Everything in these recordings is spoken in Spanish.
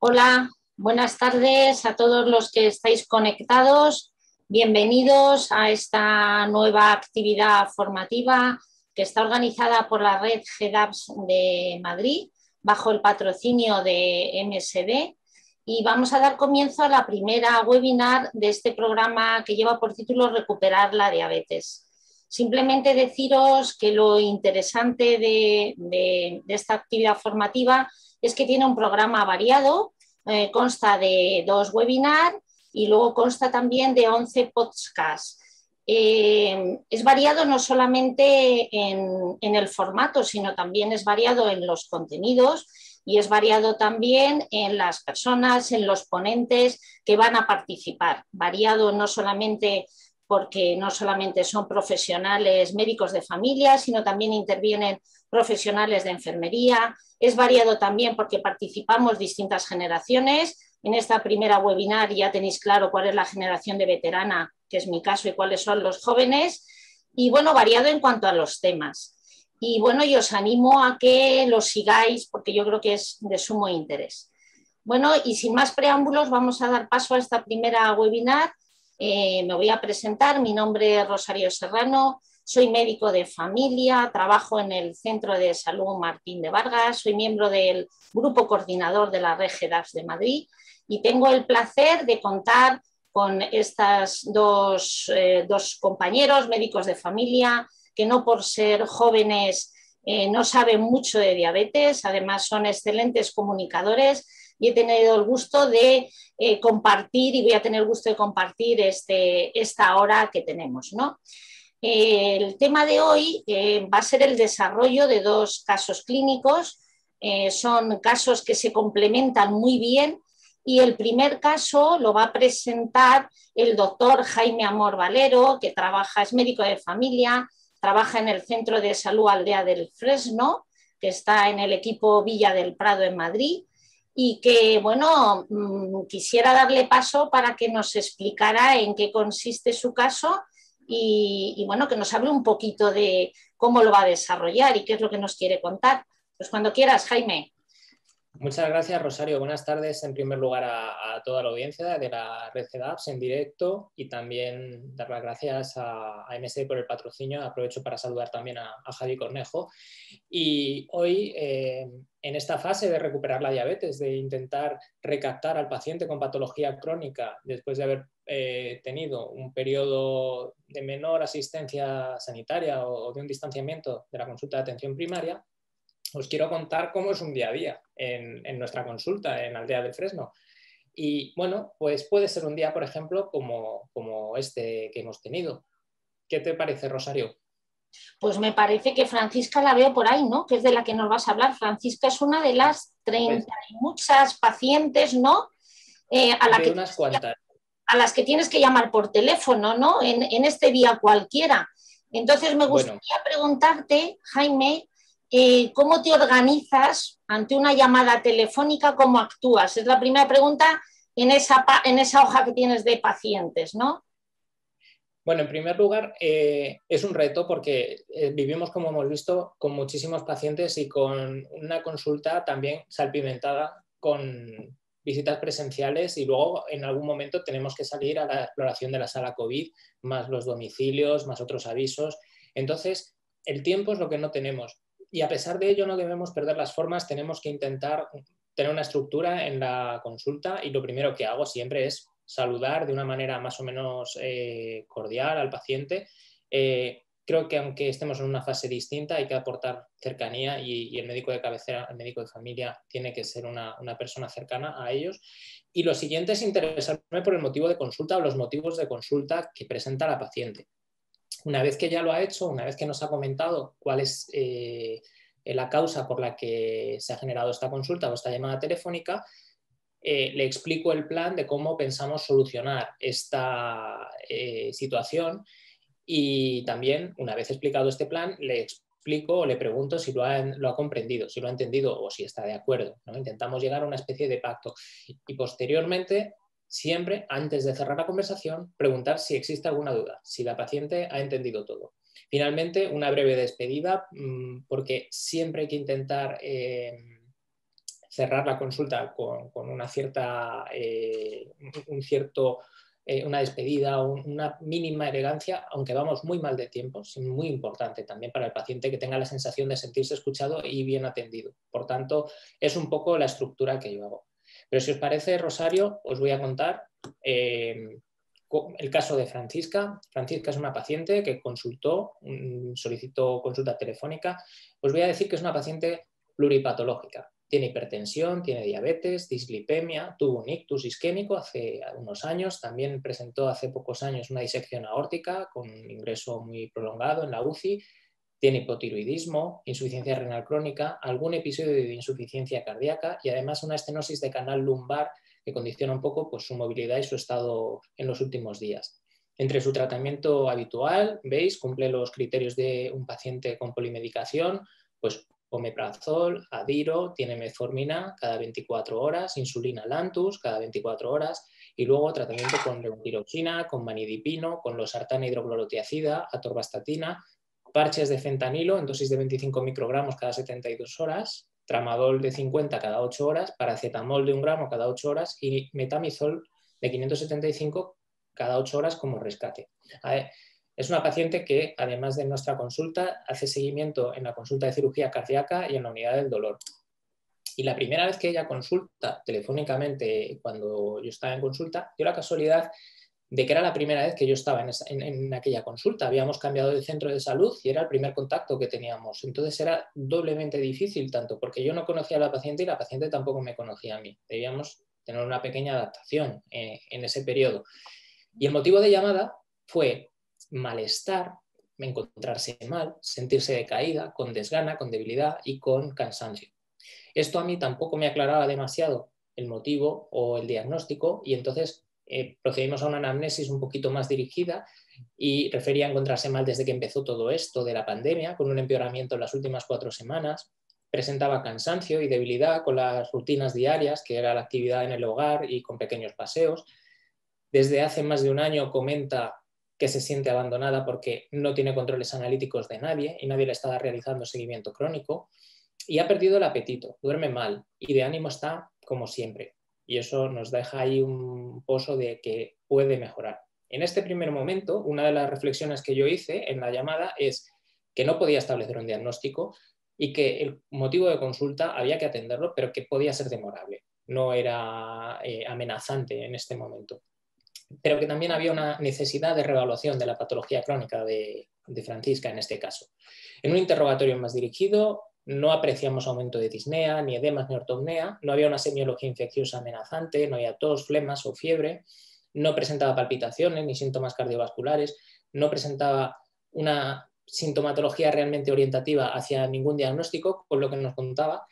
Hola, buenas tardes a todos los que estáis conectados. Bienvenidos a esta nueva actividad formativa que está organizada por la red GEDAPS de Madrid bajo el patrocinio de MSD, y vamos a dar comienzo a la primera webinar de este programa que lleva por título Recuperar la diabetes. Simplemente deciros que lo interesante de esta actividad formativa es que tiene un programa variado. Consta de 2 webinars y luego consta también de 11 podcasts. Es variado no solamente en el formato, sino también es variado en los contenidos y es variado también en las personas, en los ponentes que van a participar. Variado no solamente porque no solamente son profesionales médicos de familia, sino también intervienen profesionales de enfermería. Es variado también porque participamos distintas generaciones. En esta primera webinar ya tenéis claro cuál es la generación de veterana, que es mi caso, y cuáles son los jóvenes. Y bueno, variado en cuanto a los temas. Y bueno, yo os animo a que lo sigáis porque yo creo que es de sumo interés. Bueno, y sin más preámbulos, vamos a dar paso a esta primera webinar. Me voy a presentar. Mi nombre es Rosario Serrano. Soy médico de familia, trabajo en el Centro de Salud Martín de Vargas, soy miembro del grupo coordinador de la red GEDAPS de Madrid y tengo el placer de contar con estas dos compañeros médicos de familia que no por ser jóvenes no saben mucho de diabetes, además son excelentes comunicadores y he tenido el gusto de compartir y voy a tener el gusto de compartir esta hora que tenemos, ¿no? El tema de hoy va a ser el desarrollo de 2 casos clínicos. Son casos que se complementan muy bien y el primer caso lo va a presentar el doctor Jaime Amor Valero, que es médico de familia, trabaja en el Centro de Salud Aldea del Fresno, que está en el equipo Villa del Prado en Madrid, y que, bueno, quisiera darle paso para que nos explicara en qué consiste su caso y bueno, que nos hable un poquito de cómo lo va a desarrollar y qué es lo que nos quiere contar. Pues cuando quieras, Jaime. Muchas gracias, Rosario. Buenas tardes, en primer lugar, a toda la audiencia de la red GEDAPS en directo y también dar las gracias a MSD por el patrocinio. Aprovecho para saludar también a Javi Cornejo. Y hoy, en esta fase de recuperar la diabetes, de intentar recaptar al paciente con patología crónica después de haber tenido un periodo de menor asistencia sanitaria o de un distanciamiento de la consulta de atención primaria, os quiero contar cómo es un día a día en nuestra consulta en Aldea del Fresno. Y bueno, pues puede ser un día, por ejemplo, como este que hemos tenido. ¿Qué te parece, Rosario? Pues me parece que Francisca la veo por ahí, ¿no? Que es de la que nos vas a hablar. Francisca es una de las 30 y muchas pacientes, ¿no? A las que tienes que llamar por teléfono, ¿no? En este día cualquiera. Entonces me gustaría preguntarte, Jaime, ¿cómo te organizas ante una llamada telefónica? ¿Cómo actúas? Es la primera pregunta en esa hoja que tienes de pacientes, ¿no? Bueno, en primer lugar, es un reto porque vivimos, como hemos visto, con muchísimos pacientes y con una consulta también salpimentada con visitas presenciales y luego en algún momento tenemos que salir a la exploración de la sala COVID, más los domicilios, más otros avisos. Entonces, el tiempo es lo que no tenemos. Y a pesar de ello no debemos perder las formas, tenemos que intentar tener una estructura en la consulta y lo primero que hago siempre es saludar de una manera más o menos cordial al paciente. Creo que aunque estemos en una fase distinta hay que aportar cercanía y el médico de cabecera, el médico de familia tiene que ser una persona cercana a ellos. Y lo siguiente es interesarme por el motivo de consulta o los motivos de consulta que presenta la paciente. Una vez que ya lo ha hecho, una vez que nos ha comentado cuál es la causa por la que se ha generado esta consulta o esta llamada telefónica, le explico el plan de cómo pensamos solucionar esta situación y también, una vez explicado este plan, le explico o le pregunto si lo ha comprendido, si lo ha entendido o si está de acuerdo, ¿no? Intentamos llegar a una especie de pacto y posteriormente, siempre antes de cerrar la conversación, preguntar si existe alguna duda, si la paciente ha entendido todo. Finalmente, una breve despedida, porque siempre hay que intentar cerrar la consulta con una cierta, una despedida, una mínima elegancia, aunque vamos muy mal de tiempo. Es muy importante también para el paciente que tenga la sensación de sentirse escuchado y bien atendido. Por tanto, es un poco la estructura que yo hago. Pero si os parece, Rosario, os voy a contar el caso de Francisca. Francisca es una paciente que solicitó consulta telefónica. Os voy a decir que es una paciente pluripatológica. Tiene hipertensión, tiene diabetes, dislipemia, tuvo un ictus isquémico hace unos años, también presentó hace pocos años una disección aórtica con un ingreso muy prolongado en la UCI, tiene hipotiroidismo, insuficiencia renal crónica, algún episodio de insuficiencia cardíaca y además una estenosis de canal lumbar que condiciona un poco pues, su movilidad y su estado en los últimos días. Entre su tratamiento habitual, veis, cumple los criterios de un paciente con polimedicación, pues omeprazol, Adiro, tiene metformina cada 24 horas, insulina Lantus cada 24 horas y luego tratamiento con levotiroxina, con manidipino, con losartana hidroclorotiazida, atorvastatina, parches de fentanilo en dosis de 25 microgramos cada 72 horas, tramadol de 50 cada 8 horas, paracetamol de 1 gramo cada 8 horas y metamizol de 575 cada 8 horas como rescate. Es una paciente que, además de nuestra consulta, hace seguimiento en la consulta de cirugía cardíaca y en la unidad del dolor. Y la primera vez que ella consulta telefónicamente, cuando yo estaba en consulta, dio la casualidad de que era la primera vez que yo estaba en aquella consulta. Habíamos cambiado de centro de salud y era el primer contacto que teníamos. Entonces era doblemente difícil, tanto porque yo no conocía a la paciente y la paciente tampoco me conocía a mí. Debíamos tener una pequeña adaptación en ese periodo. Y el motivo de llamada fue malestar, encontrarse mal, sentirse decaída, con desgana, con debilidad y con cansancio. Esto a mí tampoco me aclaraba demasiado el motivo o el diagnóstico y entonces procedimos a una anamnesis un poquito más dirigida y refería a encontrarse mal desde que empezó todo esto de la pandemia, con un empeoramiento en las últimas 4 semanas. Presentaba cansancio y debilidad con las rutinas diarias, que era la actividad en el hogar y con pequeños paseos. Desde hace más de un año comenta que se siente abandonada porque no tiene controles analíticos de nadie y nadie le está realizando seguimiento crónico y ha perdido el apetito, duerme mal y de ánimo está como siempre. Y eso nos deja ahí un pozo de que puede mejorar. En este primer momento, una de las reflexiones que yo hice en la llamada es que no podía establecer un diagnóstico y que el motivo de consulta había que atenderlo, pero que podía ser demorable, no era amenazante en este momento. Pero que también había una necesidad de reevaluación de la patología crónica de Francisca en este caso. En un interrogatorio más dirigido, no apreciamos aumento de disnea, ni edemas, ni ortopnea, no había una semiología infecciosa amenazante, no había tos, flemas o fiebre, no presentaba palpitaciones ni síntomas cardiovasculares, no presentaba una sintomatología realmente orientativa hacia ningún diagnóstico, con lo que nos contaba,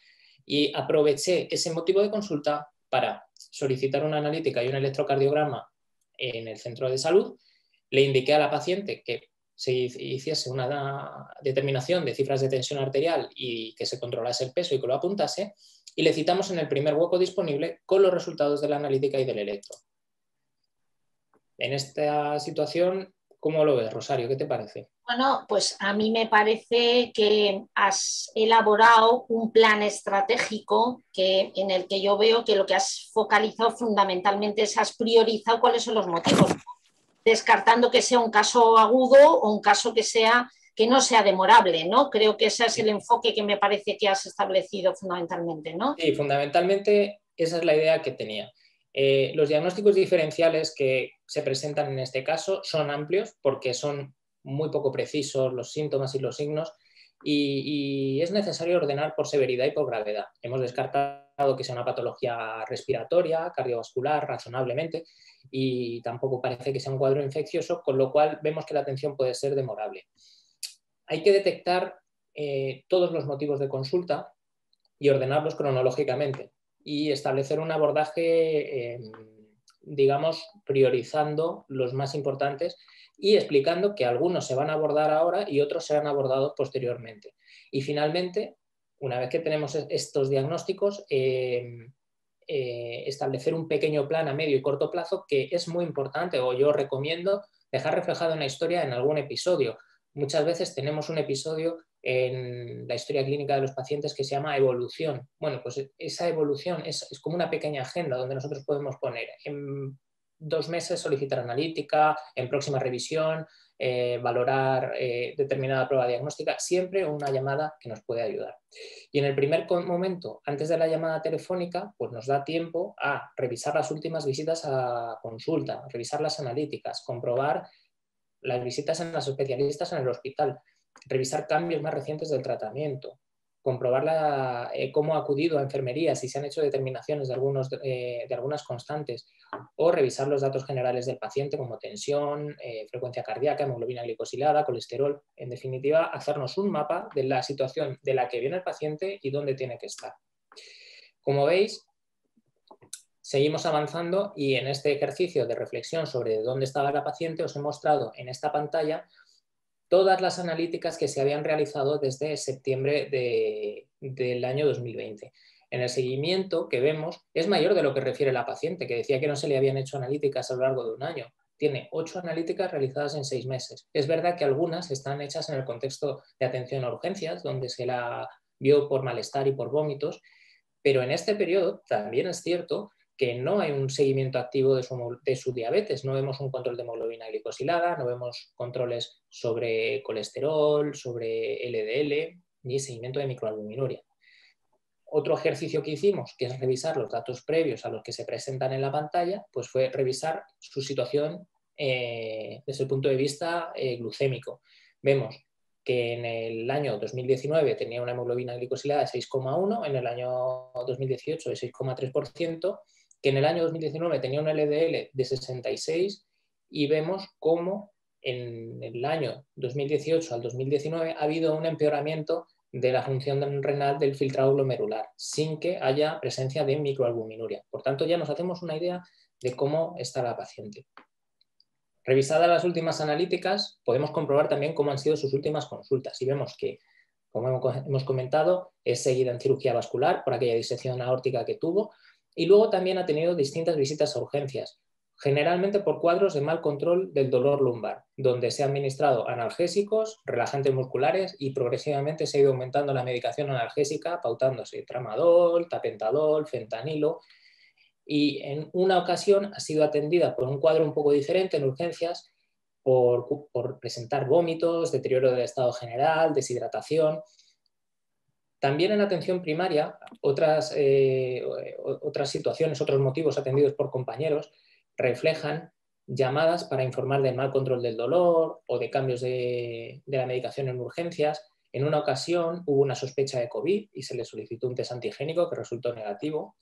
y aproveché ese motivo de consulta para solicitar una analítica y un electrocardiograma en el centro de salud. Le indiqué a la paciente que se hiciese una determinación de cifras de tensión arterial y que se controlase el peso y que lo apuntase, y le citamos en el primer hueco disponible con los resultados de la analítica y del electro. En esta situación, ¿cómo lo ves, Rosario? ¿Qué te parece? Bueno, pues a mí me parece que has elaborado un plan estratégico en el que yo veo que lo que has focalizado fundamentalmente es has priorizado cuáles son los motivos, descartando que sea un caso agudo o un caso que no sea demorable, ¿no? Creo que ese es el enfoque que me parece que has establecido fundamentalmente, ¿no? Sí, fundamentalmente esa es la idea que tenía. Los diagnósticos diferenciales que se presentan en este caso son amplios porque son muy poco precisos los síntomas y los signos y es necesario ordenar por severidad y por gravedad. Hemos descartado que sea una patología respiratoria, cardiovascular, razonablemente, y tampoco parece que sea un cuadro infeccioso, con lo cual vemos que la atención puede ser demorable. Hay que detectar todos los motivos de consulta y ordenarlos cronológicamente y establecer un abordaje, digamos, priorizando los más importantes y explicando que algunos se van a abordar ahora y otros serán abordados posteriormente. Y finalmente, una vez que tenemos estos diagnósticos, establecer un pequeño plan a medio y corto plazo que es muy importante, o yo recomiendo dejar reflejado en la historia en algún episodio. Muchas veces tenemos un episodio en la historia clínica de los pacientes que se llama evolución. Bueno, pues esa evolución es como una pequeña agenda donde nosotros podemos poner en 2 meses solicitar analítica, en próxima revisión, valorar determinada prueba diagnóstica, siempre una llamada que nos puede ayudar. Y en el primer momento, antes de la llamada telefónica, pues nos da tiempo a revisar las últimas visitas a consulta, revisar las analíticas, comprobar las visitas en las especialistas en el hospital, revisar cambios más recientes del tratamiento, comprobar cómo ha acudido a enfermería, si se han hecho determinaciones de algunas constantes, o revisar los datos generales del paciente como tensión, frecuencia cardíaca, hemoglobina glicosilada, colesterol. En definitiva, hacernos un mapa de la situación de la que viene el paciente y dónde tiene que estar. Como veis, seguimos avanzando y en este ejercicio de reflexión sobre dónde estaba la paciente os he mostrado en esta pantalla todas las analíticas que se habían realizado desde septiembre del año 2020. En el seguimiento que vemos es mayor de lo que refiere la paciente, que decía que no se le habían hecho analíticas a lo largo de un año. Tiene 8 analíticas realizadas en 6 meses. Es verdad que algunas están hechas en el contexto de atención a urgencias, donde se la vio por malestar y por vómitos, pero en este periodo también es cierto que no hay un seguimiento activo de su diabetes. No vemos un control de hemoglobina glicosilada, no vemos controles sobre colesterol, sobre LDL, ni seguimiento de microalbuminuria. Otro ejercicio que hicimos, que es revisar los datos previos a los que se presentan en la pantalla, pues fue revisar su situación desde el punto de vista glucémico. Vemos que en el año 2019 tenía una hemoglobina glicosilada de 6,1, en el año 2018 de 6,3%, que en el año 2019 tenía un LDL de 66 y vemos cómo en el año 2018 al 2019 ha habido un empeoramiento de la función renal del filtrado glomerular, sin que haya presencia de microalbuminuria. Por tanto, ya nos hacemos una idea de cómo está la paciente. Revisadas las últimas analíticas, podemos comprobar también cómo han sido sus últimas consultas y vemos que, como hemos comentado, es seguida en cirugía vascular por aquella disección aórtica que tuvo y luego también ha tenido distintas visitas a urgencias, generalmente por cuadros de mal control del dolor lumbar, donde se han administrado analgésicos, relajantes musculares y progresivamente se ha ido aumentando la medicación analgésica, pautándose tramadol, tapentadol, fentanilo. Y en una ocasión ha sido atendida por un cuadro un poco diferente en urgencias por presentar vómitos, deterioro del estado general, deshidratación. También en atención primaria, otras situaciones, otros motivos atendidos por compañeros reflejan llamadas para informar del mal control del dolor o de cambios de la medicación en urgencias. En una ocasión hubo una sospecha de COVID y se le solicitó un test antigénico que resultó negativo.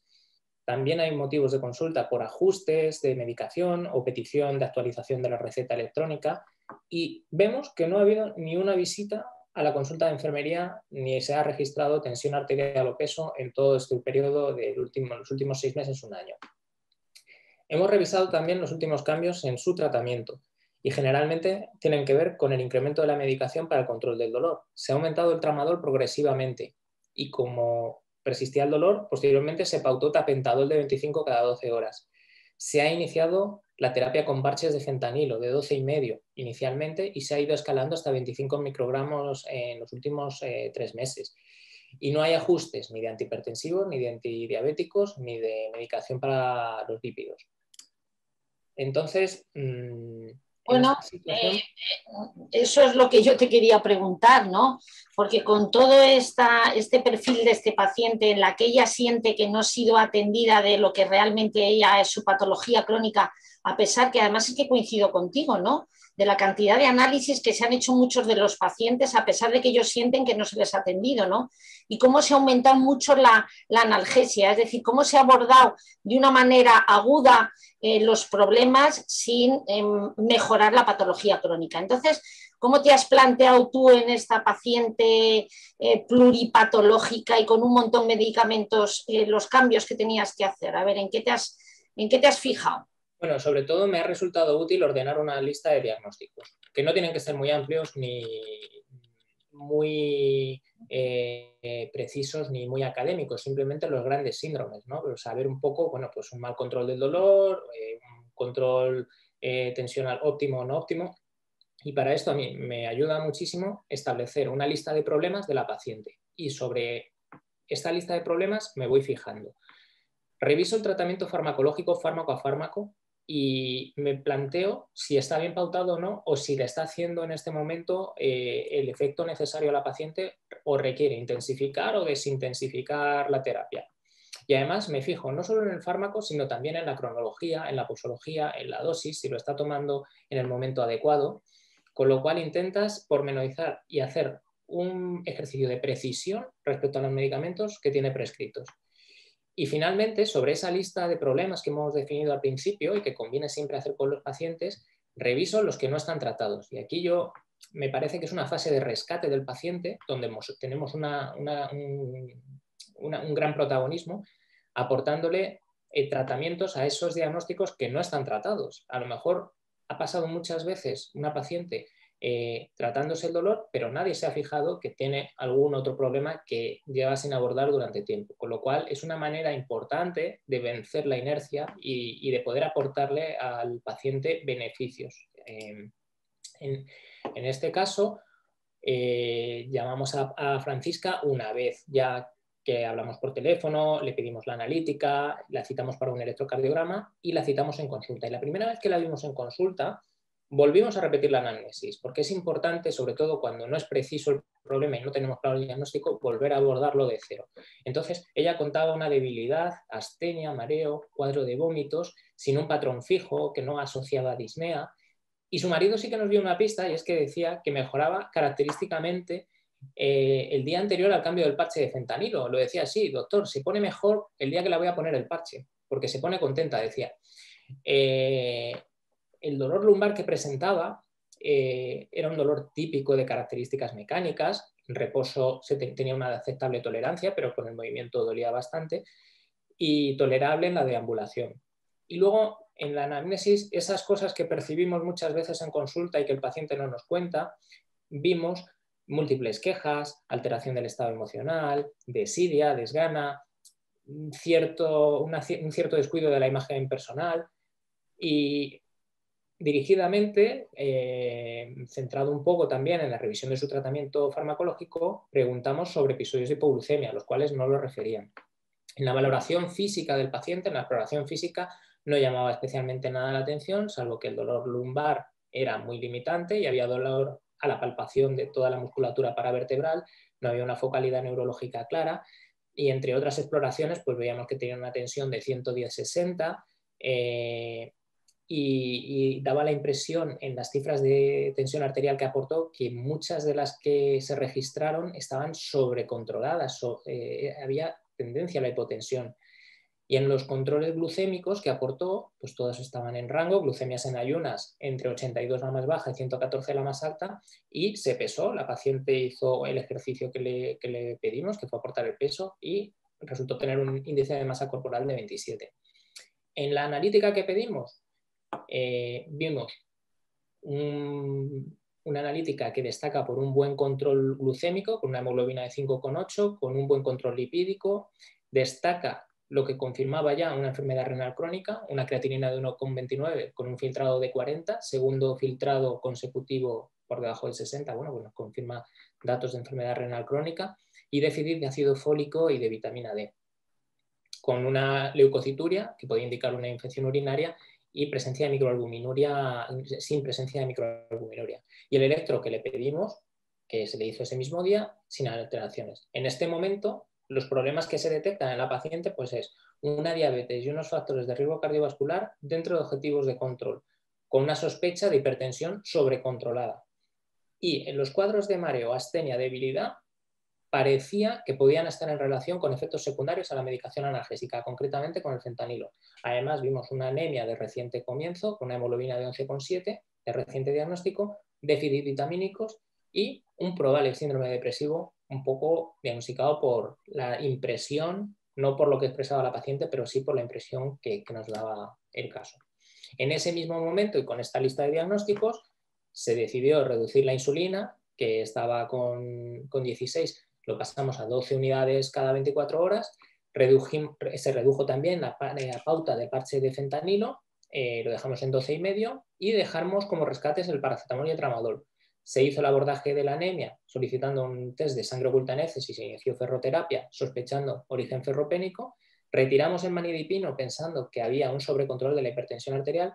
También hay motivos de consulta por ajustes de medicación o petición de actualización de la receta electrónica y vemos que no ha habido ni una visita a la consulta de enfermería ni se ha registrado tensión arterial o peso en todo este periodo de los últimos 6 meses, un año. Hemos revisado también los últimos cambios en su tratamiento y generalmente tienen que ver con el incremento de la medicación para el control del dolor. Se ha aumentado el tramadol progresivamente y como persistía el dolor, posteriormente se pautó tapentadol de 25 cada 12 horas. Se ha iniciado la terapia con parches de fentanilo de 12,5 inicialmente y se ha ido escalando hasta 25 microgramos en los últimos 3 meses. Y no hay ajustes ni de antihipertensivos, ni de antidiabéticos, ni de medicación para los lípidos. Entonces, bueno, eso es lo que yo te quería preguntar, ¿no? Porque con todo este perfil de este paciente en la que ella siente que no ha sido atendida de lo que realmente ella es su patología crónica, a pesar que además es que coincido contigo, ¿no? De la cantidad de análisis que se han hecho muchos de los pacientes, a pesar de que ellos sienten que no se les ha atendido, ¿no? Y cómo se ha aumentado mucho la analgesia, es decir, cómo se ha abordado de una manera aguda los problemas sin mejorar la patología crónica. Entonces, ¿cómo te has planteado tú en esta paciente pluripatológica y con un montón de medicamentos los cambios que tenías que hacer? A ver, ¿en qué te has fijado? Bueno, sobre todo me ha resultado útil ordenar una lista de diagnósticos, que no tienen que ser muy amplios ni muy precisos ni muy académicos, simplemente los grandes síndromes, ¿no? Pero saber un poco, bueno, pues un mal control del dolor, un control tensional óptimo o no óptimo, Y para esto a mí me ayuda muchísimo establecer una lista de problemas de la paciente. Y sobre esta lista de problemas me voy fijando. Reviso el tratamiento farmacológico fármaco a fármaco y me planteo si está bien pautado o no, o si le está haciendo en este momento el efecto necesario a la paciente o requiere intensificar o desintensificar la terapia. Y además me fijo no solo en el fármaco, sino también en la cronología, en la posología, en la dosis, si lo está tomando en el momento adecuado, con lo cual intentas pormenorizar y hacer un ejercicio de precisión respecto a los medicamentos que tiene prescritos. Y finalmente, sobre esa lista de problemas que hemos definido al principio y que conviene siempre hacer con los pacientes, reviso los que no están tratados. Y aquí me parece que es una fase de rescate del paciente donde tenemos un gran protagonismo aportándole tratamientos a esos diagnósticos que no están tratados. A lo mejor ha pasado muchas veces una paciente tratándose el dolor, pero nadie se ha fijado que tiene algún otro problema que lleva sin abordar durante tiempo. Con lo cual es una manera importante de vencer la inercia y de poder aportarle al paciente beneficios. En este caso, llamamos a Francisca una vez ya que hablamos por teléfono, le pedimos la analítica, la citamos para un electrocardiograma y la citamos en consulta. Y la primera vez que la vimos en consulta, volvimos a repetir la anamnesis, porque es importante, sobre todo cuando no es preciso el problema y no tenemos claro el diagnóstico, volver a abordarlo de cero. Entonces, ella contaba una debilidad, astenia, mareo, cuadro de vómitos, sin un patrón fijo, que no asociaba a disnea. Y su marido sí que nos dio una pista, y es que decía que mejoraba característicamente el día anterior al cambio del parche de fentanilo. Lo decía así: doctor, se pone mejor el día que la voy a poner el parche, porque se pone contenta, decía. El dolor lumbar que presentaba era un dolor típico de características mecánicas. En reposo tenía una aceptable tolerancia, pero con el movimiento dolía bastante, y tolerable en la deambulación. Y luego, en la anamnesis, esas cosas que percibimos muchas veces en consulta y que el paciente no nos cuenta, vimos múltiples quejas, alteración del estado emocional, desidia, desgana, un cierto descuido de la imagen personal y dirigidamente, centrado un poco también en la revisión de su tratamiento farmacológico, preguntamos sobre episodios de hipoglucemia, los cuales no lo referían. En la valoración física del paciente, en la exploración física, no llamaba especialmente nada la atención, salvo que el dolor lumbar era muy limitante y había dolor a la palpación de toda la musculatura paravertebral, no había una focalidad neurológica clara y entre otras exploraciones pues veíamos que tenía una tensión de 110/60 y daba la impresión en las cifras de tensión arterial que aportó que muchas de las que se registraron estaban sobrecontroladas, había tendencia a la hipotensión. Y en los controles glucémicos que aportó, pues todos estaban en rango, glucemias en ayunas entre 82 la más baja y 114 la más alta, y se pesó, la paciente hizo el ejercicio que le pedimos, que fue aportar el peso, y resultó tener un índice de masa corporal de 27. En la analítica que pedimos, vimos una analítica que destaca por un buen control glucémico, con una hemoglobina de 5,8, con un buen control lipídico, destaca lo que confirmaba ya una enfermedad renal crónica, una creatinina de 1,29 con un filtrado de 40, segundo filtrado consecutivo por debajo del 60, bueno, pues nos confirma datos de enfermedad renal crónica, y déficit de ácido fólico y de vitamina D, con una leucocituria que podía indicar una infección urinaria y presencia de microalbuminuria, sin presencia de microalbuminuria. Y el electro que le pedimos, que se le hizo ese mismo día, sin alteraciones. En este momento, los problemas que se detectan en la paciente pues es una diabetes y unos factores de riesgo cardiovascular dentro de objetivos de control, con una sospecha de hipertensión sobrecontrolada. Y en los cuadros de mareo, astenia, debilidad, parecía que podían estar en relación con efectos secundarios a la medicación analgésica, concretamente con el fentanilo. Además, vimos una anemia de reciente comienzo, con una hemoglobina de 11,7, de reciente diagnóstico, déficit vitamínicos y un probable síndrome depresivo un poco diagnosticado por la impresión, no por lo que expresaba la paciente, pero sí por la impresión que nos daba el caso. En ese mismo momento y con esta lista de diagnósticos, se decidió reducir la insulina, que estaba con 16, lo pasamos a 12 unidades cada 24 horas, se redujo también la pauta de parche de fentanilo lo dejamos en 12,5 y dejamos como rescates el paracetamol y el tramadol. Se hizo el abordaje de la anemia solicitando un test de sangre oculta en heces y se inició ferroterapia sospechando origen ferropénico. Retiramos el manidipino pensando que había un sobrecontrol de la hipertensión arterial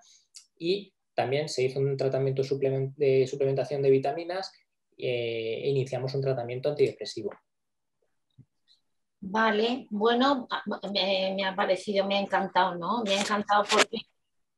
y también se hizo un tratamiento de suplementación de vitaminas e iniciamos un tratamiento antidepresivo. Vale, bueno, me ha parecido, me ha encantado, ¿no? Me ha encantado porque,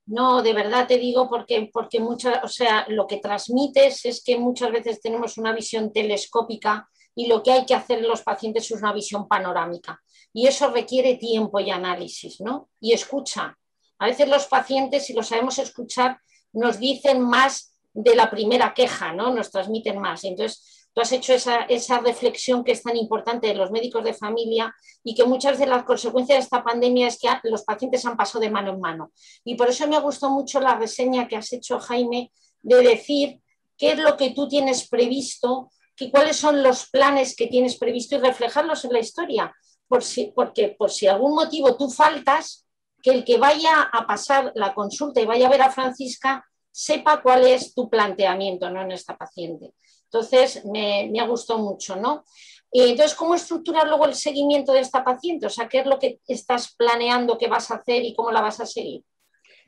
no, de verdad te digo, porque muchas, o sea, lo que transmites es que muchas veces tenemos una visión telescópica y lo que hay que hacer en los pacientes es una visión panorámica. Y eso requiere tiempo y análisis, ¿no? Y escucha. A veces los pacientes, si lo sabemos escuchar, nos dicen más de la primera queja, ¿no? Nos transmiten más. Entonces, tú has hecho esa reflexión que es tan importante de los médicos de familia y que muchas de las consecuencias de esta pandemia es que los pacientes han pasado de mano en mano. Y por eso me gustó mucho la reseña que has hecho, Jaime, de decir qué es lo que tú tienes previsto, cuáles son los planes que tienes previsto y reflejarlos en la historia. Porque por si algún motivo tú faltas, que el que vaya a pasar la consulta y vaya a ver a Francisca sepa cuál es tu planteamiento, ¿no?, en esta paciente. Entonces, me ha gustado mucho, ¿no? Entonces, ¿cómo estructurar luego el seguimiento de esta paciente? O sea, ¿qué es lo que estás planeando que vas a hacer y cómo la vas a seguir?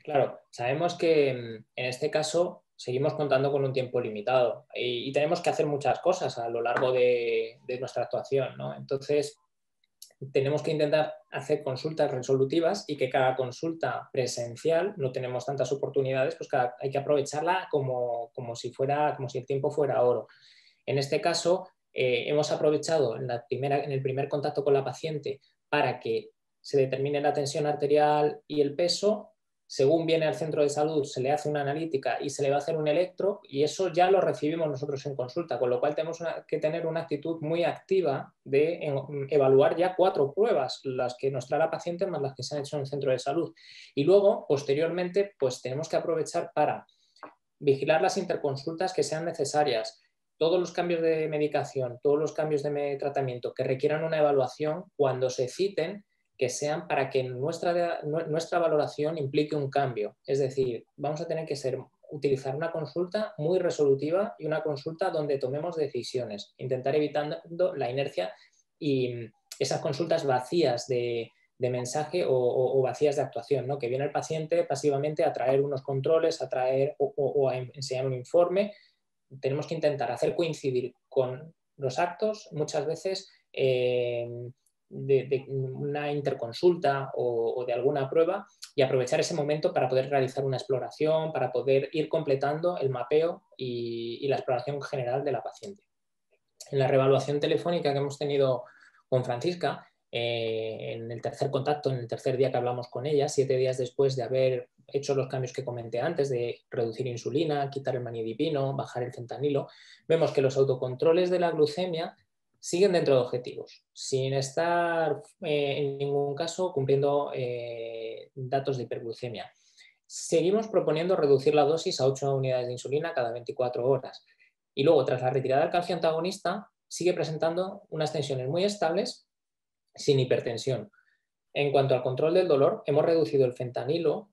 Claro, sabemos que en este caso seguimos contando con un tiempo limitado y tenemos que hacer muchas cosas a lo largo de nuestra actuación, ¿no? Entonces, tenemos que intentar hacer consultas resolutivas y que cada consulta presencial, no tenemos tantas oportunidades, pues hay que aprovecharla como si el tiempo fuera oro. En este caso, hemos aprovechado en el primer contacto con la paciente para que se determine la tensión arterial y el peso. Según viene al centro de salud, se le hace una analítica y se le va a hacer un electro y eso ya lo recibimos nosotros en consulta, con lo cual tenemos que tener una actitud muy activa de evaluar ya 4 pruebas, las que nos trae la paciente más las que se han hecho en el centro de salud. Y luego, posteriormente, pues tenemos que aprovechar para vigilar las interconsultas que sean necesarias, todos los cambios de medicación, todos los cambios de tratamiento que requieran una evaluación, cuando se citen, que sean para que nuestra valoración implique un cambio. Es decir, vamos a tener que utilizar una consulta muy resolutiva y una consulta donde tomemos decisiones, intentar evitando la inercia y esas consultas vacías de mensaje o vacías de actuación, ¿no? Que viene el paciente pasivamente a traer unos controles, a traer o a enseñar un informe. Tenemos que intentar hacer coincidir con los actos muchas veces de una interconsulta o de alguna prueba y aprovechar ese momento para poder realizar una exploración, para poder ir completando el mapeo y la exploración general de la paciente. En la reevaluación telefónica que hemos tenido con Francisca, en el tercer contacto, en el tercer día que hablamos con ella, 7 días después de haber hecho los cambios que comenté antes, de reducir insulina, quitar el manidipino, bajar el fentanilo, vemos que los autocontroles de la glucemia siguen dentro de objetivos, sin estar en ningún caso cumpliendo datos de hiperglucemia. Seguimos proponiendo reducir la dosis a 8 unidades de insulina cada 24 horas. Y luego, tras la retirada del calcio antagonista, sigue presentando unas tensiones muy estables sin hipertensión. En cuanto al control del dolor, hemos reducido el fentanilo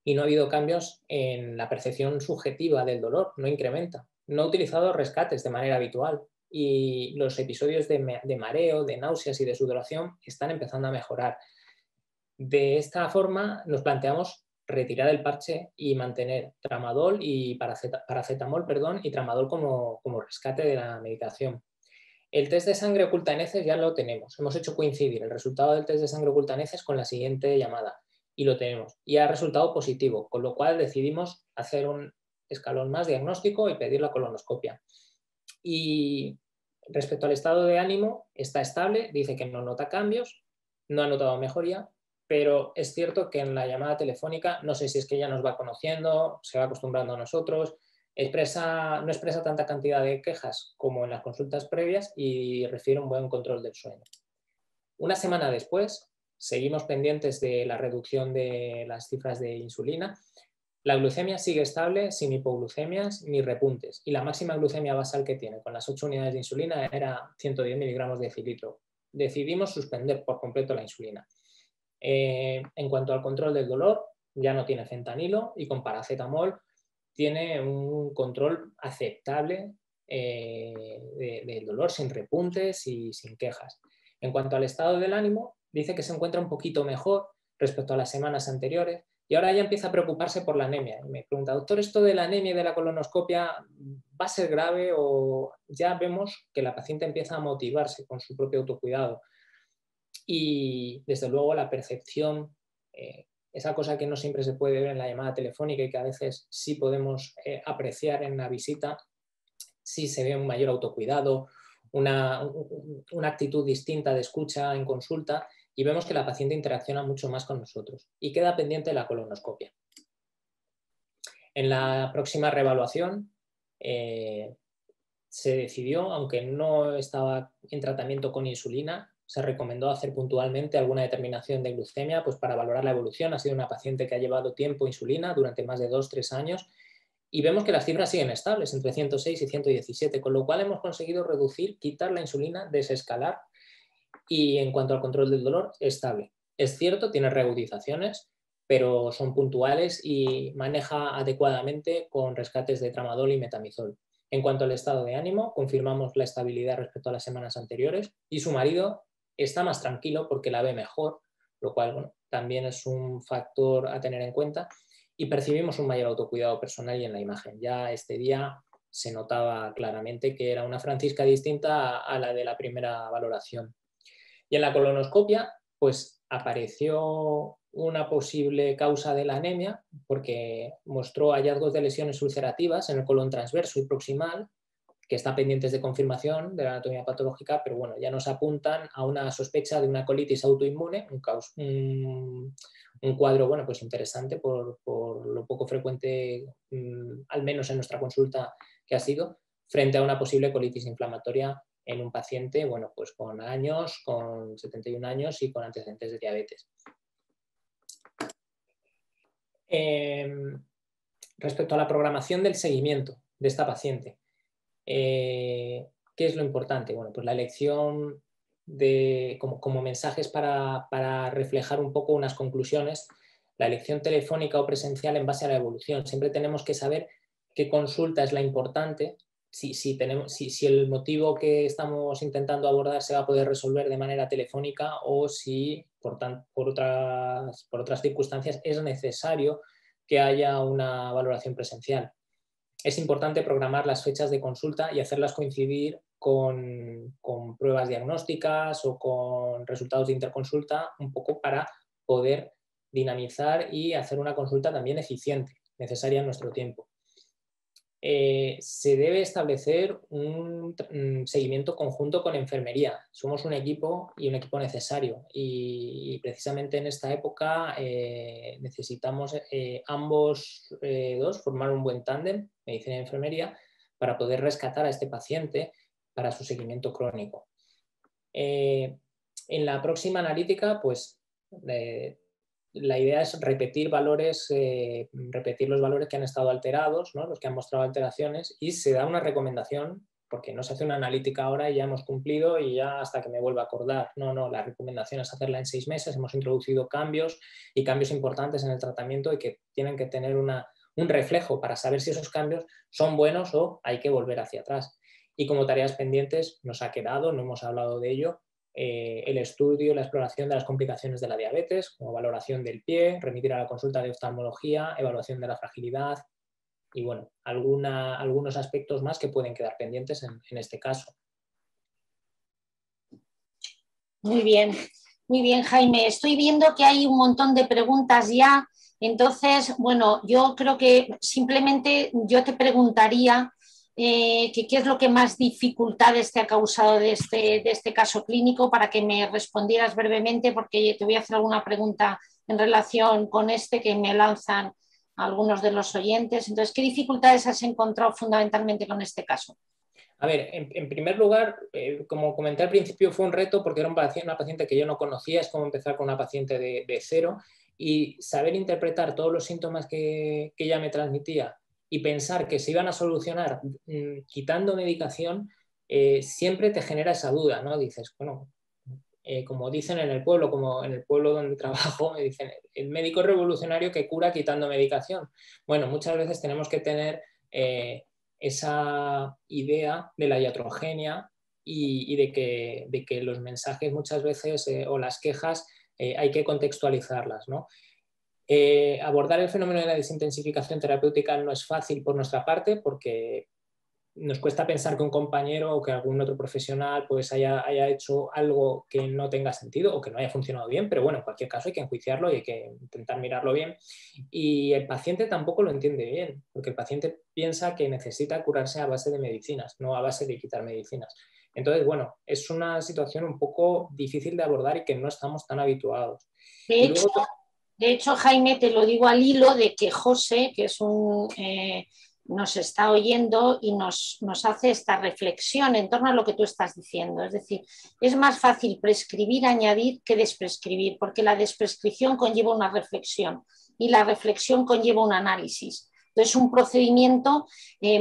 y no ha habido cambios en la percepción subjetiva del dolor, no incrementa. No ha utilizado rescates de manera habitual y los episodios de mareo, de náuseas y de sudoración están empezando a mejorar. De esta forma nos planteamos retirar el parche y mantener tramadol y paracetamol y tramadol como rescate de la medicación. El test de sangre oculta en heces ya lo tenemos. Hemos hecho coincidir el resultado del test de sangre oculta en heces con la siguiente llamada y lo tenemos. Y ha resultado positivo, con lo cual decidimos hacer un escalón más diagnóstico y pedir la colonoscopia. Y respecto al estado de ánimo, está estable, dice que no nota cambios, no ha notado mejoría, pero es cierto que en la llamada telefónica, no sé si es que ya nos va conociendo, se va acostumbrando a nosotros, no expresa tanta cantidad de quejas como en las consultas previas y refiere un buen control del sueño. Una semana después, seguimos pendientes de la reducción de las cifras de insulina. La glucemia sigue estable, sin hipoglucemias ni repuntes, y la máxima glucemia basal que tiene con las 8 unidades de insulina era 110 miligramos de decilitro. Decidimos suspender por completo la insulina. En cuanto al control del dolor, ya no tiene fentanilo y con paracetamol tiene un control aceptable del dolor, sin repuntes y sin quejas. En cuanto al estado del ánimo, dice que se encuentra un poquito mejor respecto a las semanas anteriores y ahora ya empieza a preocuparse por la anemia. Y me pregunta, doctor, ¿esto de la anemia y de la colonoscopia va a ser grave o ya vemos que la paciente empieza a motivarse con su propio autocuidado? Y desde luego la percepción, esa cosa que no siempre se puede ver en la llamada telefónica y que a veces sí podemos apreciar en la visita, sí se ve un mayor autocuidado, una actitud distinta de escucha en consulta y vemos que la paciente interacciona mucho más con nosotros y queda pendiente la colonoscopia. En la próxima reevaluación se decidió, aunque no estaba en tratamiento con insulina, se recomendó hacer puntualmente alguna determinación de glucemia pues para valorar la evolución. Ha sido una paciente que ha llevado tiempo insulina durante más de 2-3 años y vemos que las cifras siguen estables, entre 106 y 117, con lo cual hemos conseguido reducir, quitar la insulina, desescalar y en cuanto al control del dolor, estable. Es cierto, tiene reagudizaciones, pero son puntuales y maneja adecuadamente con rescates de tramadol y metamizol. En cuanto al estado de ánimo, confirmamos la estabilidad respecto a las semanas anteriores y su marido está más tranquilo porque la ve mejor, lo cual bueno, también es un factor a tener en cuenta y percibimos un mayor autocuidado personal y en la imagen. Ya este día se notaba claramente que era una Francisca distinta a la de la primera valoración. Y en la colonoscopia, pues apareció una posible causa de la anemia porque mostró hallazgos de lesiones ulcerativas en el colon transverso y proximal, que están pendientes de confirmación de la anatomía patológica, pero bueno, ya nos apuntan a una sospecha de una colitis autoinmune, un cuadro bueno, pues interesante por lo poco frecuente, al menos en nuestra consulta que ha sido, frente a una posible colitis inflamatoria en un paciente bueno, pues con años, con 71 años y con antecedentes de diabetes. Respecto a la programación del seguimiento de esta paciente, ¿qué es lo importante? Bueno, pues la elección de, como mensajes para reflejar un poco unas conclusiones, la elección telefónica o presencial en base a la evolución. Siempre tenemos que saber qué consulta es la importante, si el motivo que estamos intentando abordar se va a poder resolver de manera telefónica o si por otras circunstancias es necesario que haya una valoración presencial. Es importante programar las fechas de consulta y hacerlas coincidir con pruebas diagnósticas o con resultados de interconsulta, un poco para poder dinamizar y hacer una consulta también eficiente, necesaria en nuestro tiempo. Se debe establecer un seguimiento conjunto con enfermería. Somos un equipo y un equipo necesario y precisamente en esta época necesitamos ambos dos formar un buen tándem, medicina y enfermería, para poder rescatar a este paciente para su seguimiento crónico. En la próxima analítica, pues la idea es repetir repetir los valores que han estado alterados, ¿no? Los que han mostrado alteraciones, y se da una recomendación, porque no se hace una analítica ahora y ya hemos cumplido y ya hasta que me vuelva a acordar. No, la recomendación es hacerla en 6 meses. Hemos introducido cambios y cambios importantes en el tratamiento y que tienen que tener un reflejo para saber si esos cambios son buenos o hay que volver hacia atrás. Y como tareas pendientes nos ha quedado, no hemos hablado de ello, el estudio, la exploración de las complicaciones de la diabetes, como valoración del pie, remitir a la consulta de oftalmología, evaluación de la fragilidad y bueno, algunos aspectos más que pueden quedar pendientes en este caso. Muy bien, Jaime. Estoy viendo que hay un montón de preguntas ya. Entonces, bueno, yo creo que simplemente yo te preguntaría qué es lo que más dificultades te ha causado de este caso clínico para que me respondieras brevemente, porque te voy a hacer alguna pregunta en relación con que me lanzan algunos de los oyentes. Entonces, ¿qué dificultades has encontrado fundamentalmente con este caso? A ver, en primer lugar, como comenté al principio, fue un reto porque era una paciente que yo no conocía, es como empezar con una paciente de cero y saber interpretar todos los síntomas que ella me transmitía y pensar que se iban a solucionar quitando medicación, siempre te genera esa duda, ¿no? Dices, bueno, como dicen en el pueblo, como en el pueblo donde trabajo, me dicen, el médico revolucionario que cura quitando medicación. Bueno, muchas veces tenemos que tener esa idea de la iatrogenia y de que los mensajes muchas veces o las quejas hay que contextualizarlas, ¿no? Abordar el fenómeno de la desintensificación terapéutica no es fácil por nuestra parte porque nos cuesta pensar que un compañero o que algún otro profesional pues haya hecho algo que no tenga sentido o que no haya funcionado bien, pero bueno, en cualquier caso hay que enjuiciarlo y hay que intentar mirarlo bien. Y el paciente tampoco lo entiende bien, porque el paciente piensa que necesita curarse a base de medicinas, no a base de quitar medicinas. Entonces, bueno, es una situación un poco difícil de abordar y que no estamos tan habituados. De Y hecho, luego, de hecho, Jaime, te lo digo al hilo de que José, que es nos está oyendo y nos hace esta reflexión en torno a lo que tú estás diciendo. Es decir, es más fácil prescribir, añadir que desprescribir, porque la desprescripción conlleva una reflexión y la reflexión conlleva un análisis. Entonces, un procedimiento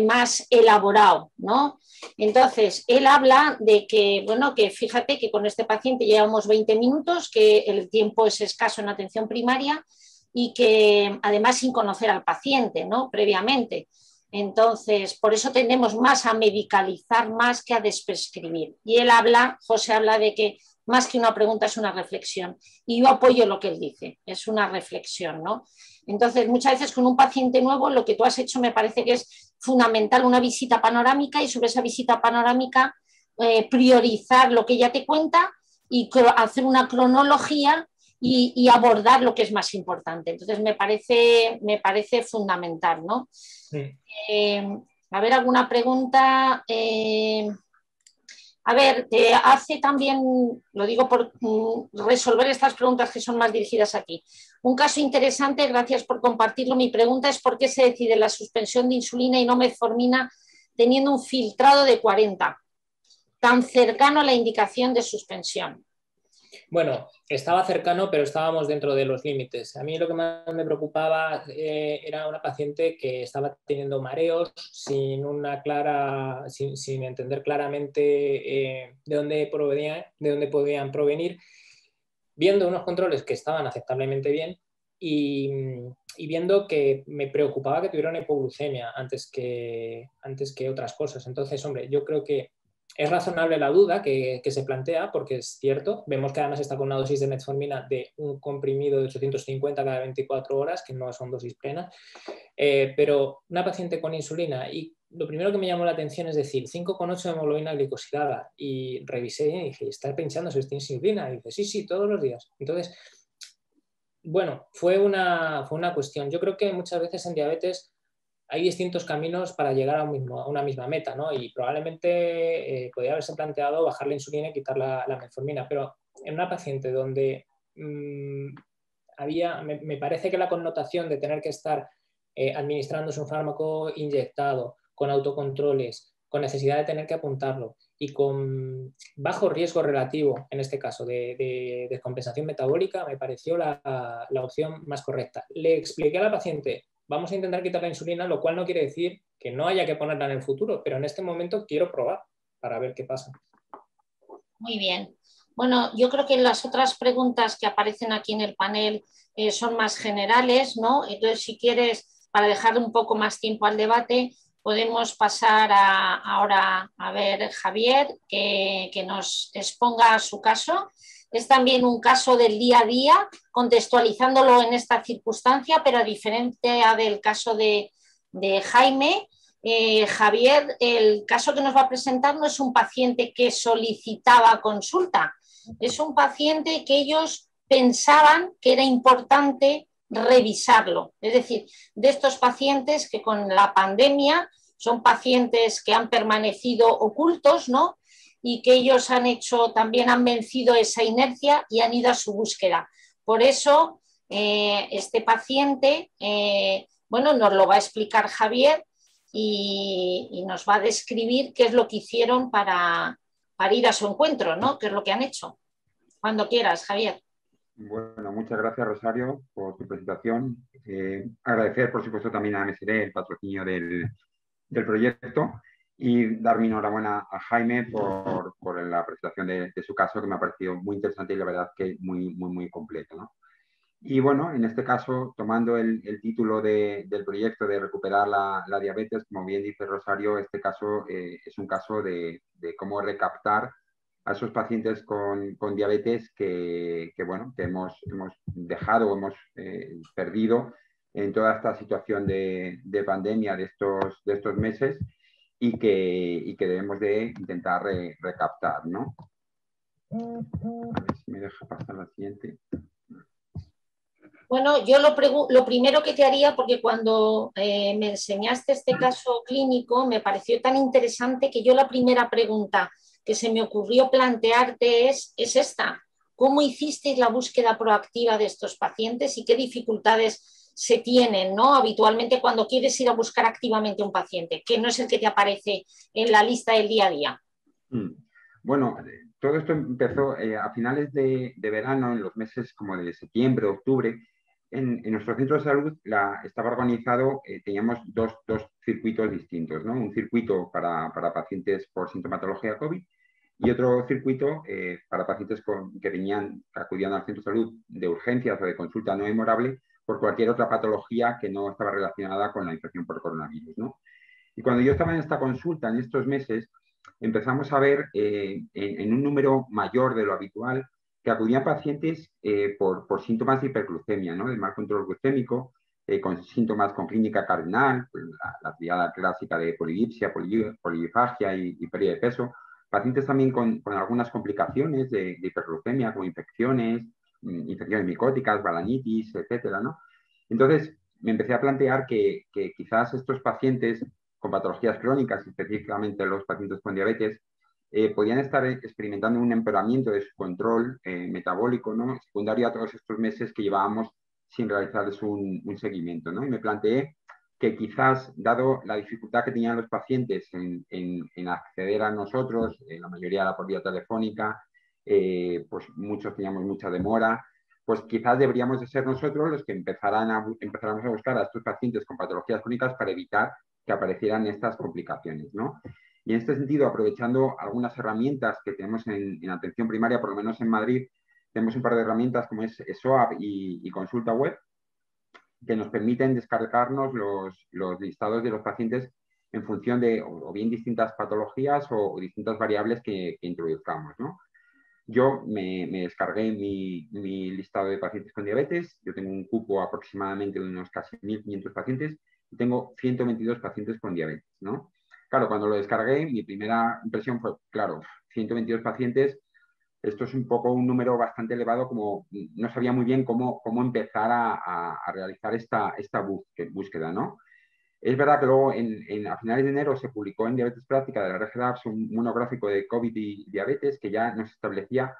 más elaborado, ¿no? Entonces, él habla de que, bueno, que fíjate que con este paciente llevamos 20 minutos, que el tiempo es escaso en atención primaria y que además sin conocer al paciente, ¿no? Previamente. Entonces, por eso tendemos más a medicalizar más que a desprescribir. Y él habla, José habla de que más que una pregunta es una reflexión. Y yo apoyo lo que él dice, es una reflexión, ¿no? Entonces, muchas veces con un paciente nuevo, lo que tú has hecho me parece que es fundamental una visita panorámica y sobre esa visita panorámica priorizar lo que ella te cuenta y hacer una cronología y abordar lo que es más importante. Entonces, me parece fundamental, ¿no? sí. A ver, alguna pregunta. A ver, te hace también, lo digo por resolver estas preguntas que son más dirigidas aquí. Un caso interesante, gracias por compartirlo. Mi pregunta es por qué se decide la suspensión de insulina y no metformina teniendo un filtrado de 40, tan cercano a la indicación de suspensión. Bueno, estaba cercano, pero estábamos dentro de los límites. A mí lo que más me preocupaba era una paciente que estaba teniendo mareos sin entender claramente de dónde podían provenir, viendo unos controles que estaban aceptablemente bien y viendo que me preocupaba que tuviera una hipoglucemia antes que otras cosas. Entonces, hombre, yo creo que es razonable la duda que se plantea, porque es cierto, vemos que además está con una dosis de metformina de un comprimido de 850 cada 24 horas, que no son dosis plenas, pero una paciente con insulina, y lo primero que me llamó la atención es decir, 5,8 de hemoglobina glicosilada, y revisé y dije, ¿está pinchando su insulina? Y dice, sí, todos los días. Entonces, bueno, fue una cuestión. Yo creo que muchas veces en diabetes hay distintos caminos para llegar a una misma meta, ¿no? Y probablemente podría haberse planteado bajar la insulina y quitar la metformina, pero en una paciente donde me parece que la connotación de tener que estar administrándose un fármaco inyectado, con autocontroles, con necesidad de tener que apuntarlo y con bajo riesgo relativo, en este caso, de descompensación metabólica, me pareció la opción más correcta. Le expliqué a la paciente, vamos a intentar quitar la insulina, lo cual no quiere decir que no haya que ponerla en el futuro, pero en este momento quiero probar para ver qué pasa. Muy bien. Bueno, yo creo que las otras preguntas que aparecen aquí en el panel son más generales, ¿no? Entonces, si quieres, para dejar un poco más tiempo al debate, podemos pasar ahora a ver Javier, que nos exponga su caso. Es también un caso del día a día, contextualizándolo en esta circunstancia, pero a diferencia del caso de Jaime. Javier, el caso que nos va a presentar no es un paciente que solicitaba consulta, es un paciente que ellos pensaban que era importante revisarlo. Es decir, de estos pacientes que con la pandemia son pacientes que han permanecido ocultos, ¿no? Y que ellos también han vencido esa inercia y han ido a su búsqueda. Por eso, este paciente, bueno, nos lo va a explicar Javier y nos va a describir qué es lo que hicieron para ir a su encuentro, ¿no? ¿Qué es lo que han hecho? Cuando quieras, Javier. Bueno, muchas gracias, Rosario, por tu presentación. Agradecer, por supuesto, también a MSD el patrocinio del proyecto. Y dar mi enhorabuena a Jaime por la presentación de su caso, que me ha parecido muy interesante y la verdad que muy completo, ¿no? Y bueno, en este caso, tomando el título del proyecto de recuperar la diabetes, como bien dice Rosario, este caso es un caso de cómo recaptar a esos pacientes con diabetes bueno, que hemos dejado o hemos perdido en toda esta situación de pandemia de estos meses y que debemos de intentar recaptar, ¿no? A ver si me deja pasar la siguiente. Bueno, yo lo primero que te haría, porque cuando me enseñaste este caso clínico me pareció tan interesante que yo la primera pregunta que se me ocurrió plantearte es esta. ¿Cómo hicisteis la búsqueda proactiva de estos pacientes y qué dificultades se tienen, ¿no? Habitualmente cuando quieres ir a buscar activamente un paciente, que no es el que te aparece en la lista del día a día? Bueno, todo esto empezó a finales de verano, en los meses como de septiembre, octubre. En nuestro centro de salud estaba organizado, teníamos dos circuitos distintos, ¿no? Un circuito para pacientes por sintomatología COVID y otro circuito para pacientes que acudían al centro de salud de urgencias o de consulta no memorable por cualquier otra patología que no estaba relacionada con la infección por coronavirus, ¿no? Y cuando yo estaba en esta consulta, en estos meses, empezamos a ver en un número mayor de lo habitual que acudían pacientes por síntomas de hiperglucemia, ¿no? De mal control glucémico, con síntomas con clínica cardinal, la triada clásica de polidipsia, polifagia y pérdida de peso. Pacientes también con algunas complicaciones de hiperglucemia, como infecciones micóticas, balanitis, etcétera, ¿no? Entonces, me empecé a plantear que quizás estos pacientes con patologías crónicas, específicamente los pacientes con diabetes, podían estar experimentando un empeoramiento de su control metabólico, ¿no? Secundario a todos estos meses que llevábamos sin realizarles un seguimiento, ¿no? Y me planteé que quizás, dado la dificultad que tenían los pacientes en acceder a nosotros, la mayoría por vía telefónica, pues muchos teníamos mucha demora, pues quizás deberíamos de ser nosotros los que empezáramos a buscar a estos pacientes con patologías crónicas para evitar que aparecieran estas complicaciones, ¿no? Y en este sentido, aprovechando algunas herramientas que tenemos en atención primaria, por lo menos en Madrid, tenemos un par de herramientas como es SOAP y Consulta Web, que nos permiten descargarnos los listados de los pacientes en función de o bien distintas patologías o distintas variables que introduzcamos, ¿no? Yo me descargué mi listado de pacientes con diabetes. Yo tengo un cupo aproximadamente de unos casi 1.500 pacientes y tengo 122 pacientes con diabetes, ¿no? Claro, cuando lo descargué, mi primera impresión fue, claro, 122 pacientes, esto es un poco un número bastante elevado, como no sabía muy bien cómo empezar a realizar esta búsqueda, ¿no? Es verdad que luego a finales de enero se publicó en Diabetes Práctica de la Red GEDAPS un monográfico de COVID y diabetes que ya nos establecía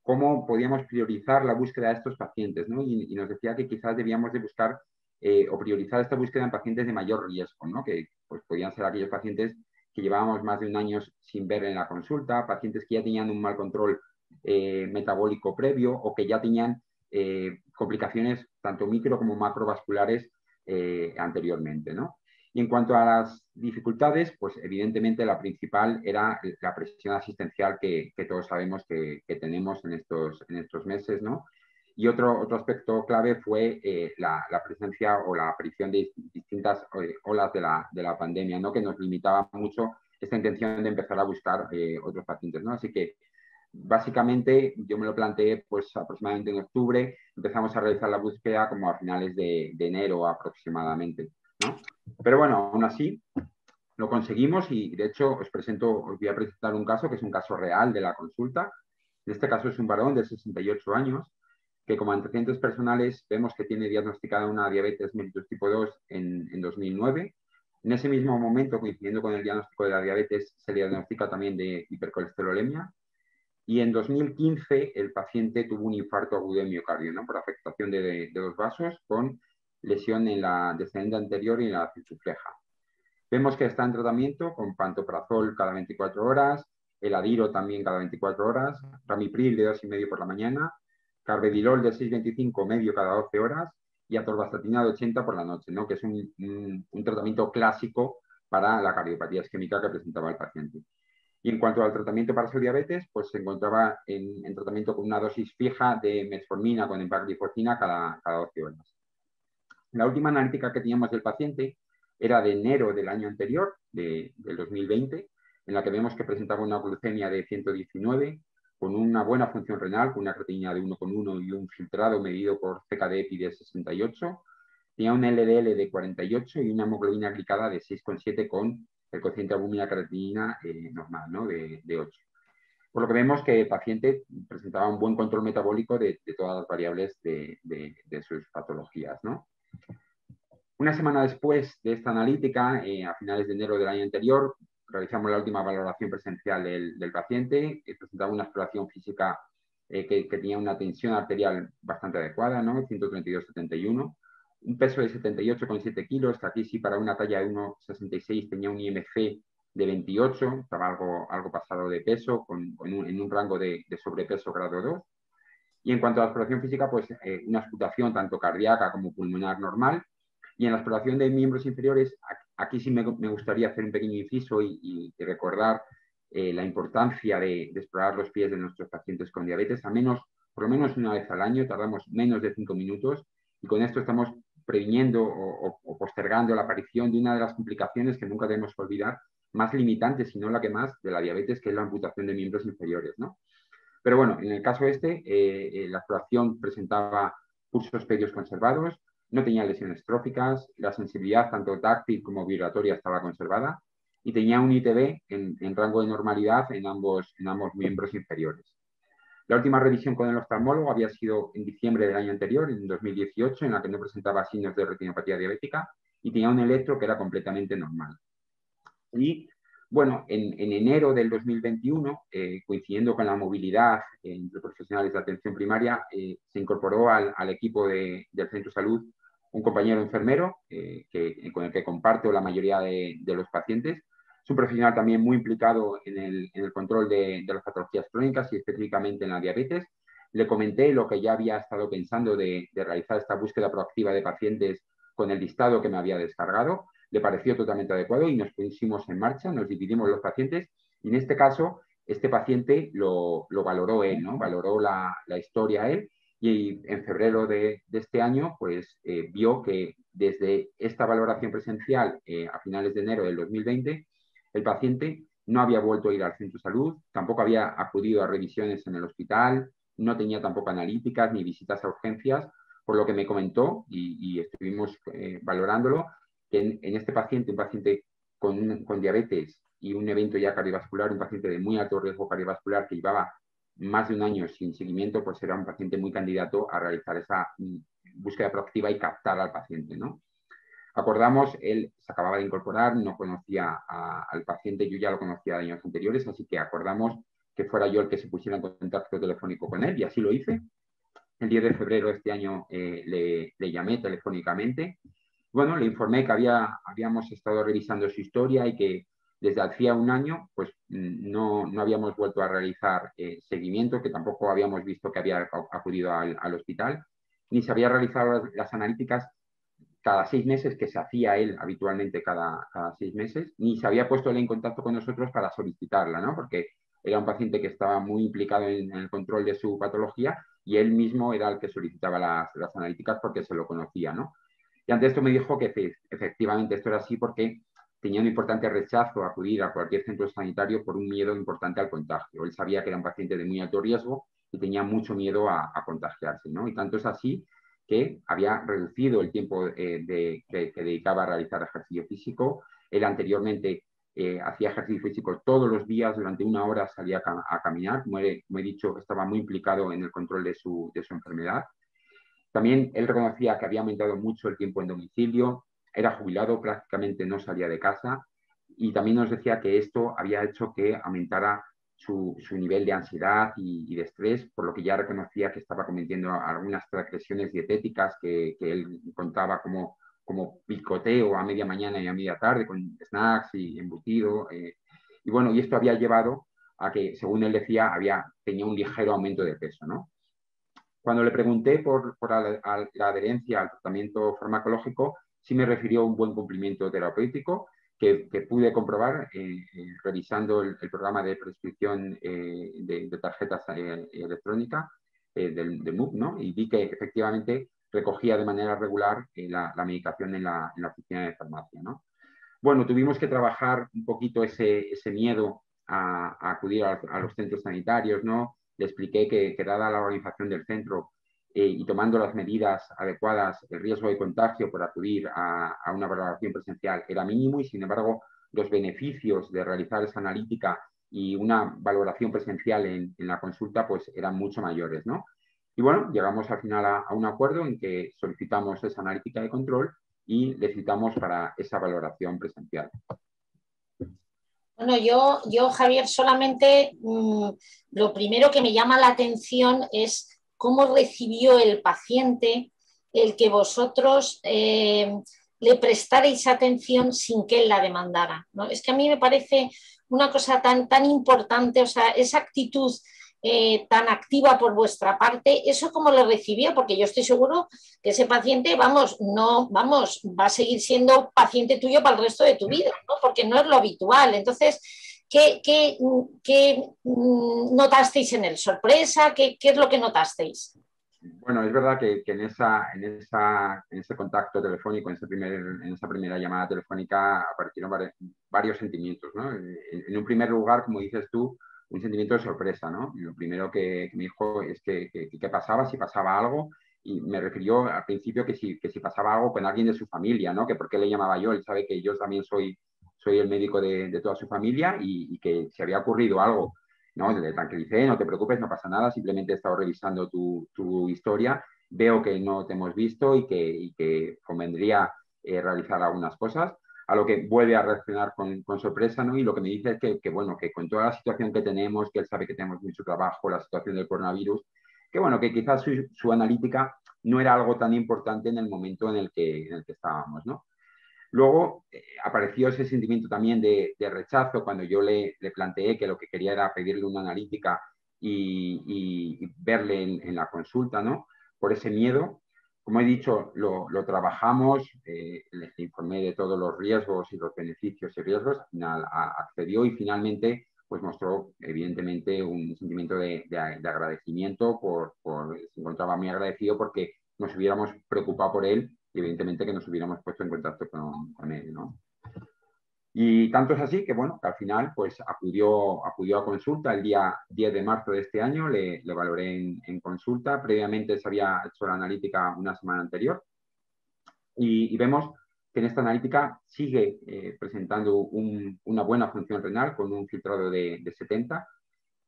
cómo podíamos priorizar la búsqueda de estos pacientes, ¿no? Y nos decía que quizás debíamos de buscar o priorizar esta búsqueda en pacientes de mayor riesgo, ¿no? Que pues, podían ser aquellos pacientes que llevábamos más de un año sin ver en la consulta, pacientes que ya tenían un mal control metabólico previo o que ya tenían complicaciones tanto micro como macrovasculares anteriormente, ¿no? Y en cuanto a las dificultades, pues evidentemente la principal era la presión asistencial que todos sabemos que tenemos en estos meses, ¿no? Y otro aspecto clave fue la presencia o la aparición de distintas olas de la pandemia, ¿no? Que nos limitaba mucho esta intención de empezar a buscar otros pacientes, ¿no? Así que básicamente yo me lo planteé pues aproximadamente en octubre, empezamos a realizar la búsqueda como a finales de enero aproximadamente, ¿no? Pero bueno, aún así lo conseguimos y de hecho os voy a presentar un caso que es un caso real de la consulta. En este caso es un varón de 68 años que como antecedentes personales vemos que tiene diagnosticada una diabetes mellitus tipo 2 en 2009. En ese mismo momento, coincidiendo con el diagnóstico de la diabetes, se le diagnostica también de hipercolesterolemia. Y en 2015 el paciente tuvo un infarto agudo de miocardio, ¿no? Por afectación de los vasos con lesión en la descendente anterior y en la cisufleja. Vemos que está en tratamiento con pantoprazol cada 24 horas, eladiro también cada 24 horas, ramipril de 2,5 por la mañana, carvedilol de 6,25 medio cada 12 horas y atorvastatina de 80 por la noche, ¿no? Que es un tratamiento clásico para la cardiopatía isquémica que presentaba el paciente. Y en cuanto al tratamiento para su diabetes, pues se encontraba en tratamiento con una dosis fija de metformina con empagliflozina cada 12 horas. La última analítica que teníamos del paciente era de enero del año anterior, del 2020, en la que vemos que presentaba una glucemia de 119, con una buena función renal, con una creatinina de 1,1 y un filtrado medido por CKD-EPI de 68. Tenía un LDL de 48 y una hemoglobina glicada de 6,7 con el cociente albúmina-creatinina normal, ¿no? de 8. Por lo que vemos que el paciente presentaba un buen control metabólico de todas las variables de sus patologías, ¿no? Una semana después de esta analítica, a finales de enero del año anterior, realizamos la última valoración presencial del paciente, que presentaba una exploración física que tenía una tensión arterial bastante adecuada, ¿no? 132/71, un peso de 78,7 kilos, que aquí sí para una talla de 1,66 tenía un IMC de 28, estaba algo pasado de peso, en un rango de sobrepeso grado 2. Y en cuanto a la exploración física, pues una auscultación tanto cardíaca como pulmonar normal. Y en la exploración de miembros inferiores, aquí sí me gustaría hacer un pequeño inciso y recordar la importancia de explorar los pies de nuestros pacientes con diabetes, por lo menos una vez al año, tardamos menos de 5 minutos, y con esto estamos previniendo o postergando la aparición de una de las complicaciones que nunca debemos olvidar, más limitante, si no la que más, de la diabetes, que es la amputación de miembros inferiores, ¿no? Pero bueno, en el caso este, la exploración presentaba pulsos pedios conservados, no tenía lesiones tróficas, la sensibilidad tanto táctil como vibratoria estaba conservada y tenía un ITB en rango de normalidad en ambos miembros inferiores. La última revisión con el oftalmólogo había sido en diciembre del año anterior, en 2018, en la que no presentaba signos de retinopatía diabética y tenía un electro que era completamente normal. Y bueno, en enero del 2021, coincidiendo con la movilidad entre profesionales de atención primaria, se incorporó al equipo del Centro de Salud un compañero enfermero con el que comparto la mayoría de los pacientes. Es un profesional también muy implicado en el control de las patologías crónicas y específicamente en la diabetes. Le comenté lo que ya había estado pensando de realizar esta búsqueda proactiva de pacientes con el listado que me había descargado. Le pareció totalmente adecuado y nos pusimos en marcha, nos dividimos los pacientes y en este caso este paciente lo valoró él, ¿no? Valoró la historia él y en febrero de este año pues vio que desde esta valoración presencial a finales de enero del 2020 el paciente no había vuelto a ir al centro de salud, tampoco había acudido a revisiones en el hospital, no tenía tampoco analíticas ni visitas a urgencias, por lo que me comentó y estuvimos valorándolo, que en este paciente, un paciente con diabetes y un evento ya cardiovascular, un paciente de muy alto riesgo cardiovascular que llevaba más de un año sin seguimiento, pues era un paciente muy candidato a realizar esa búsqueda proactiva y captar al paciente, ¿no? Acordamos, él se acababa de incorporar, no conocía al paciente, yo ya lo conocía de años anteriores, así que acordamos que fuera yo el que se pusiera en contacto telefónico con él y así lo hice. El 10 de febrero de este año le llamé telefónicamente. Bueno, le informé que habíamos estado revisando su historia y que desde hacía un año pues no habíamos vuelto a realizar seguimiento, que tampoco habíamos visto que había acudido al hospital, ni se había realizado las analíticas cada 6 meses, que se hacía él habitualmente cada 6 meses, ni se había puesto él en contacto con nosotros para solicitarla, ¿no? Porque era un paciente que estaba muy implicado en el control de su patología y él mismo era el que solicitaba las analíticas porque se lo conocía, ¿no? Y ante esto me dijo que efectivamente esto era así porque tenía un importante rechazo a acudir a cualquier centro sanitario por un miedo importante al contagio. Él sabía que era un paciente de muy alto riesgo y tenía mucho miedo a contagiarse, ¿no? Y tanto es así que había reducido el tiempo que dedicaba a realizar ejercicio físico. Él anteriormente hacía ejercicio físico todos los días, durante 1 hora salía a caminar. Como he dicho, estaba muy implicado en el control de su enfermedad. También él reconocía que había aumentado mucho el tiempo en domicilio, era jubilado, prácticamente no salía de casa y también nos decía que esto había hecho que aumentara su nivel de ansiedad y de estrés, por lo que ya reconocía que estaba cometiendo algunas transgresiones dietéticas que él contaba como picoteo a media mañana y a media tarde con snacks y embutido. Y bueno, y esto había llevado a que, según él decía, tenía un ligero aumento de peso, ¿no? Cuando le pregunté por la adherencia al tratamiento farmacológico, sí me refirió a un buen cumplimiento terapéutico que pude comprobar revisando el programa de prescripción de tarjetas electrónicas del MUC, ¿no? Y vi que efectivamente recogía de manera regular la medicación en la oficina de farmacia, ¿no? Bueno, tuvimos que trabajar un poquito ese miedo a acudir a los centros sanitarios, ¿no? Le expliqué que dada la organización del centro y tomando las medidas adecuadas, el riesgo de contagio por acudir a una valoración presencial era mínimo y, sin embargo, los beneficios de realizar esa analítica y una valoración presencial en la consulta pues eran mucho mayores, ¿no? Y bueno, llegamos al final a un acuerdo en que solicitamos esa analítica de control y le citamos para esa valoración presencial. Bueno, yo Javier, solamente lo primero que me llama la atención es cómo recibió el paciente el que vosotros le prestarais atención sin que él la demandara, ¿no? Es que a mí me parece una cosa tan importante, o sea, esa actitud tan activa por vuestra parte, ¿eso cómo lo recibió? Porque yo estoy seguro que ese paciente, va a seguir siendo paciente tuyo para el resto de tu vida, ¿no? Porque no es lo habitual. Entonces, ¿qué notasteis en él? ¿Sorpresa? ¿Qué es lo que notasteis? Bueno, es verdad que en ese contacto telefónico, en esa primera llamada telefónica, aparecieron varios sentimientos, ¿no? En un primer lugar, como dices tú, un sentimiento de sorpresa, ¿no? Y lo primero que me dijo es que pasaba, si pasaba algo, y me refirió al principio que si pasaba algo con alguien de su familia, ¿no? Que por qué le llamaba yo, él sabe que yo también soy el médico de toda su familia y que si había ocurrido algo, no, le tranquilicé, no te preocupes, no pasa nada, simplemente he estado revisando tu historia, veo que no te hemos visto y que convendría realizar algunas cosas, a lo que vuelve a reaccionar con sorpresa, ¿no? Y lo que me dice es que, bueno, que con toda la situación que tenemos, que él sabe que tenemos mucho trabajo, la situación del coronavirus, que bueno, que quizás su analítica no era algo tan importante en el momento en el que estábamos, ¿no? Luego apareció ese sentimiento también de rechazo cuando yo le planteé que lo que quería era pedirle una analítica y verle en la consulta, ¿no? Por ese miedo. Como he dicho, lo trabajamos, les informé de todos los riesgos y los beneficios y riesgos, al final accedió y finalmente pues mostró evidentemente un sentimiento de agradecimiento, se encontraba muy agradecido porque nos hubiéramos preocupado por él y evidentemente que nos hubiéramos puesto en contacto con él, ¿no? Y tanto es así que, bueno, que al final pues acudió a consulta el día 10 de marzo de este año, le valoré en consulta, previamente se había hecho la analítica una semana anterior y vemos que en esta analítica sigue presentando una buena función renal con un filtrado de 70,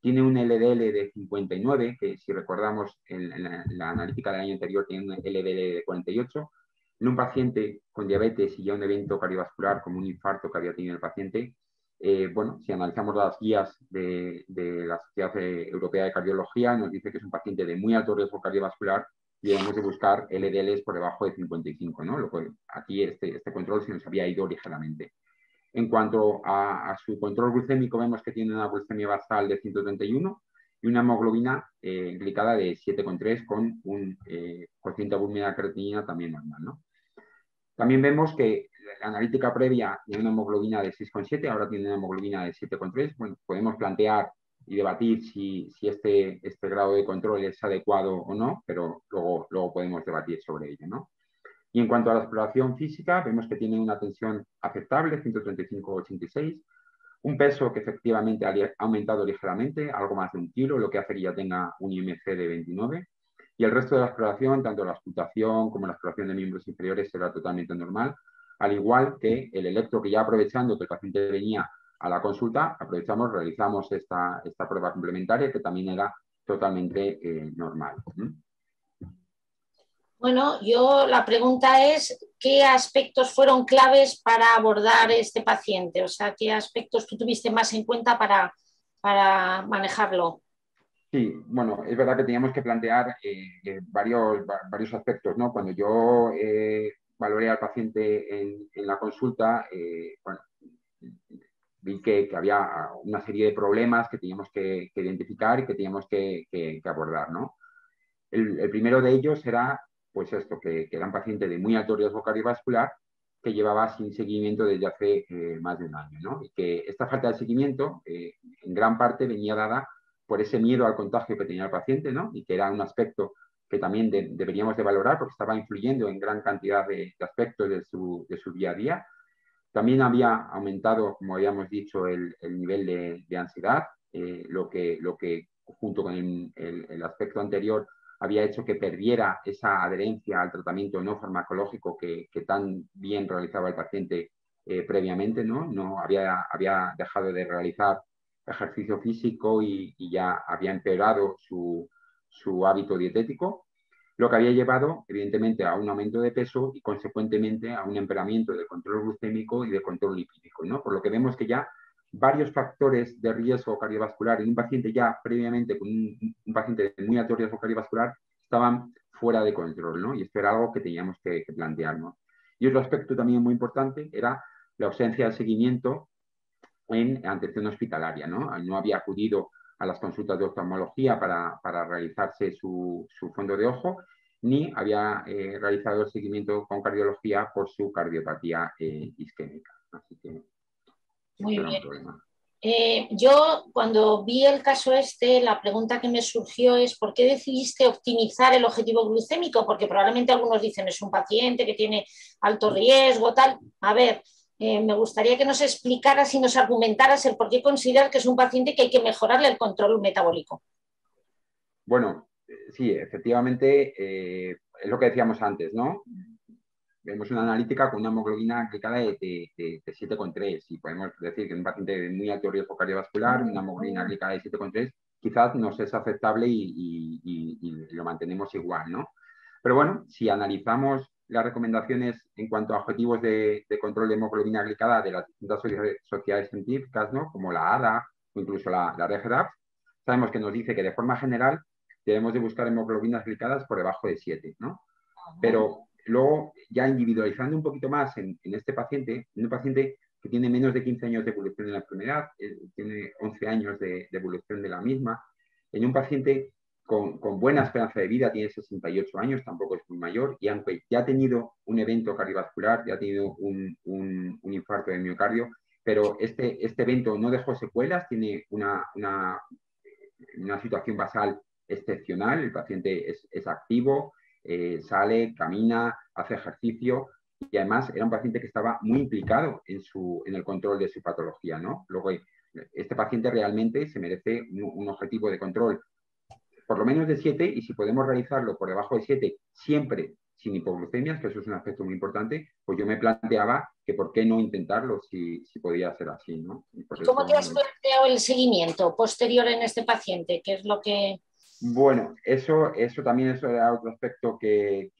tiene un LDL de 59, que si recordamos en la analítica del año anterior tiene un LDL de 48. En un paciente con diabetes y ya un evento cardiovascular como un infarto que había tenido el paciente, bueno, si analizamos las guías de la Sociedad Europea de Cardiología, nos dice que es un paciente de muy alto riesgo cardiovascular y debemos de buscar LDLs por debajo de 55, ¿no? Lo cual aquí este control se nos había ido ligeramente. En cuanto a su control glucémico, vemos que tiene una glucemia basal de 131 y una hemoglobina glicada de 7,3 con un cociente de albúmina creatinina también normal, ¿no? También vemos que la analítica previa tiene una hemoglobina de 6,7, ahora tiene una hemoglobina de 7,3. Bueno, podemos plantear y debatir si este grado de control es adecuado o no, pero luego podemos debatir sobre ello, ¿no? Y en cuanto a la exploración física, vemos que tiene una tensión aceptable, 135/86, un peso que efectivamente ha aumentado ligeramente, algo más de 1 kilo, lo que hace que ya tenga un IMC de 29. Y el resto de la exploración, tanto la auscultación como la exploración de miembros inferiores, será totalmente normal, al igual que el electro, que ya aprovechando que el paciente venía a la consulta, realizamos esta prueba complementaria que también era totalmente normal. Bueno, la pregunta es, ¿qué aspectos fueron claves para abordar este paciente? O sea, ¿qué aspectos tú tuviste más en cuenta para manejarlo? Sí, bueno, es verdad que teníamos que plantear varios aspectos, ¿no? Cuando yo valoré al paciente en la consulta, bueno, vi que había una serie de problemas que teníamos que identificar y que teníamos que abordar, ¿no? El primero de ellos era, pues esto, que era un paciente de muy alto riesgo cardiovascular, que llevaba sin seguimiento desde hace más de un año, ¿no? Y que esta falta de seguimiento en gran parte venía dada por ese miedo al contagio que tenía el paciente, ¿no? Y que era un aspecto que también deberíamos de valorar porque estaba influyendo en gran cantidad de aspectos de su día a día. También había aumentado, como habíamos dicho, el nivel de ansiedad, lo que junto con el aspecto anterior había hecho que perdiera esa adherencia al tratamiento no farmacológico que tan bien realizaba el paciente previamente, ¿no? No había dejado de realizar ejercicio físico y ya había empeorado su hábito dietético, lo que había llevado, evidentemente, a un aumento de peso y, consecuentemente, a un empeoramiento del control glucémico y de control lipídico, ¿no? Por lo que vemos que ya varios factores de riesgo cardiovascular en un paciente ya previamente con un paciente de muy alto riesgo cardiovascular estaban fuera de control, ¿no? Y esto era algo que teníamos que plantearnos. Y otro aspecto también muy importante era la ausencia de seguimiento en atención hospitalaria, ¿no? No había acudido a las consultas de oftalmología para realizarse su fondo de ojo, ni había realizado el seguimiento con cardiología por su cardiopatía isquémica. Así que muy era un bien. problema. Yo, cuando vi el caso la pregunta que me surgió es ¿por qué decidiste optimizar el objetivo glucémico? Porque probablemente algunos dicen es un paciente que tiene alto riesgo, tal. A ver, me gustaría que nos explicaras y nos argumentaras el por qué consideras que es un paciente que hay que mejorarle el control metabólico. Bueno, sí, efectivamente, es lo que decíamos antes, ¿no? Vemos una analítica con una hemoglobina glicada de 7,3 y podemos decir que en un paciente de muy alto riesgo cardiovascular, una hemoglobina glicada de 7,3 quizás nos es aceptable y lo mantenemos igual, ¿no? Pero bueno, si analizamos las recomendaciones en cuanto a objetivos de control de hemoglobina glicada de las distintas sociedades científicas, ¿no? Como la ADA o incluso la REGRAF, sabemos que nos dice que de forma general debemos de buscar hemoglobinas glicadas por debajo de 7, ¿no? Pero luego, ya individualizando un poquito más en este paciente, en un paciente que tiene menos de 15 años de evolución de la enfermedad, tiene 11 años de evolución de la misma, en un paciente con buena esperanza de vida, tiene 68 años, tampoco es muy mayor, y aunque ya ha tenido un evento cardiovascular, ya ha tenido un infarto de miocardio, pero este evento no dejó secuelas, tiene una situación basal excepcional, el paciente es activo, sale, camina, hace ejercicio y además era un paciente que estaba muy implicado en el control de su patología, ¿no? Luego, este paciente realmente se merece un objetivo de control por lo menos de 7 y si podemos realizarlo por debajo de 7 siempre sin hipoglucemias, que eso es un aspecto muy importante, pues yo me planteaba que por qué no intentarlo si podía ser así, ¿no? ¿Y cómo te has planteado el seguimiento posterior en este paciente? ¿Qué es lo que...? Bueno, eso también era otro aspecto que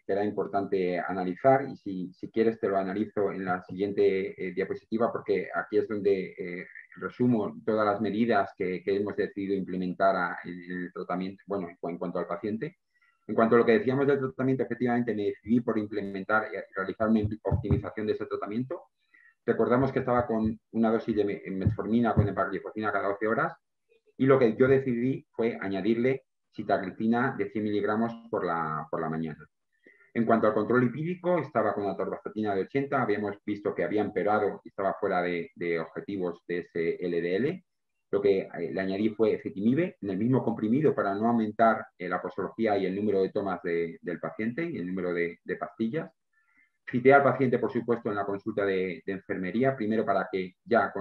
era importante analizar y si quieres te lo analizo en la siguiente diapositiva porque aquí es donde resumo todas las medidas que hemos decidido implementar en el tratamiento, bueno, en cuanto al paciente. En cuanto a lo que decíamos del tratamiento, efectivamente me decidí por implementar y realizar una optimización de ese tratamiento. Recordamos que estaba con una dosis de metformina con empagliflozina cada 12 horas y lo que yo decidí fue añadirle sitagliptina de 100 miligramos por la mañana. En cuanto al control lipídico, estaba con una atorvastatina de 80, habíamos visto que había empeorado y estaba fuera de objetivos de ese LDL. Lo que le añadí fue ezetimibe en el mismo comprimido para no aumentar la posología y el número de tomas del paciente y el número de pastillas. Cité al paciente, por supuesto, en la consulta de enfermería, primero para que ya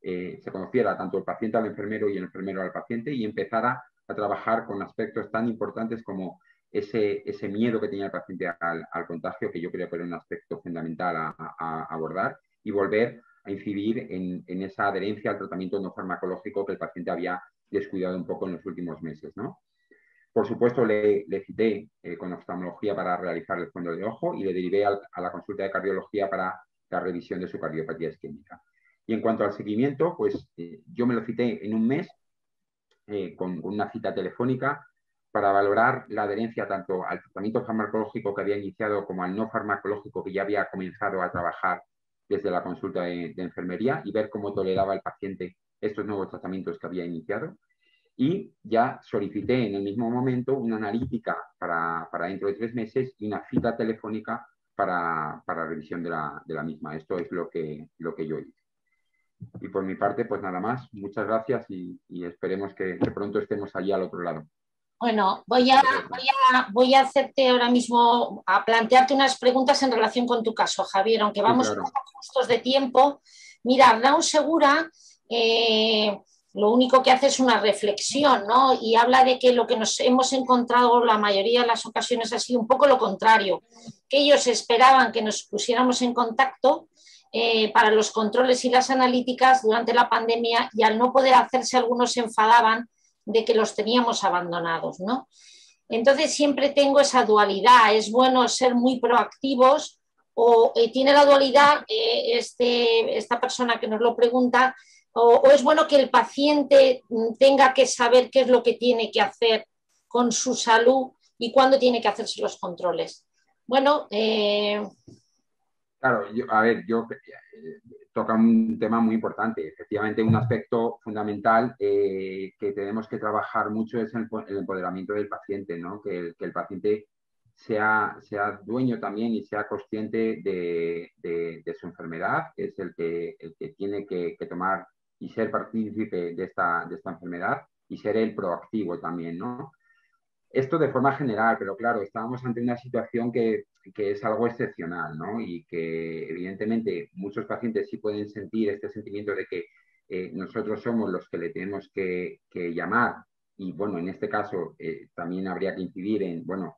se conociera tanto el paciente al enfermero y el enfermero al paciente y empezara a trabajar con aspectos tan importantes como ese miedo que tenía el paciente al contagio, que yo creo que era un aspecto fundamental a abordar, y volver a incidir en esa adherencia al tratamiento no farmacológico que el paciente había descuidado un poco en los últimos meses, ¿no? Por supuesto, le cité con oftalmología para realizar el fondo de ojo y le derivé a la consulta de cardiología para la revisión de su cardiopatía isquémica. Y en cuanto al seguimiento, pues yo me lo cité en un mes con una cita telefónica para valorar la adherencia tanto al tratamiento farmacológico que había iniciado como al no farmacológico que ya había comenzado a trabajar desde la consulta de enfermería y ver cómo toleraba el paciente estos nuevos tratamientos que había iniciado. Y ya solicité en el mismo momento una analítica para dentro de 3 meses y una cita telefónica para revisión de la misma. Esto es lo que yo hice. Y por mi parte, pues nada más. Muchas gracias y esperemos que pronto estemos allí al otro lado. Bueno, voy a hacerte ahora mismo, a plantearte unas preguntas en relación con tu caso, Javier, aunque vamos Sí, claro. un poco justos de tiempo. Mira, Arnau Segura lo único que hace es una reflexión, ¿no? Y habla de que lo que nos hemos encontrado la mayoría de las ocasiones ha sido un poco lo contrario, que ellos esperaban que nos pusiéramos en contacto para los controles y las analíticas durante la pandemia, y al no poder hacerse algunos se enfadaban de que los teníamos abandonados, ¿no? Entonces siempre tengo esa dualidad, es bueno ser muy proactivos o tiene la dualidad esta persona que nos lo pregunta, o es bueno que el paciente tenga que saber qué es lo que tiene que hacer con su salud y cuándo tiene que hacerse los controles. Bueno, claro, toca un tema muy importante. Efectivamente, un aspecto fundamental que tenemos que trabajar mucho es el empoderamiento del paciente, ¿no? Que el paciente sea dueño también y sea consciente de su enfermedad, que es el que tiene que tomar y ser partícipe de esta enfermedad y ser el proactivo también, ¿no? Esto de forma general, pero claro, estábamos ante una situación que es algo excepcional, ¿no? Y que evidentemente muchos pacientes sí pueden sentir este sentimiento de que nosotros somos los que le tenemos que llamar, y bueno, en este caso también habría que incidir en, bueno,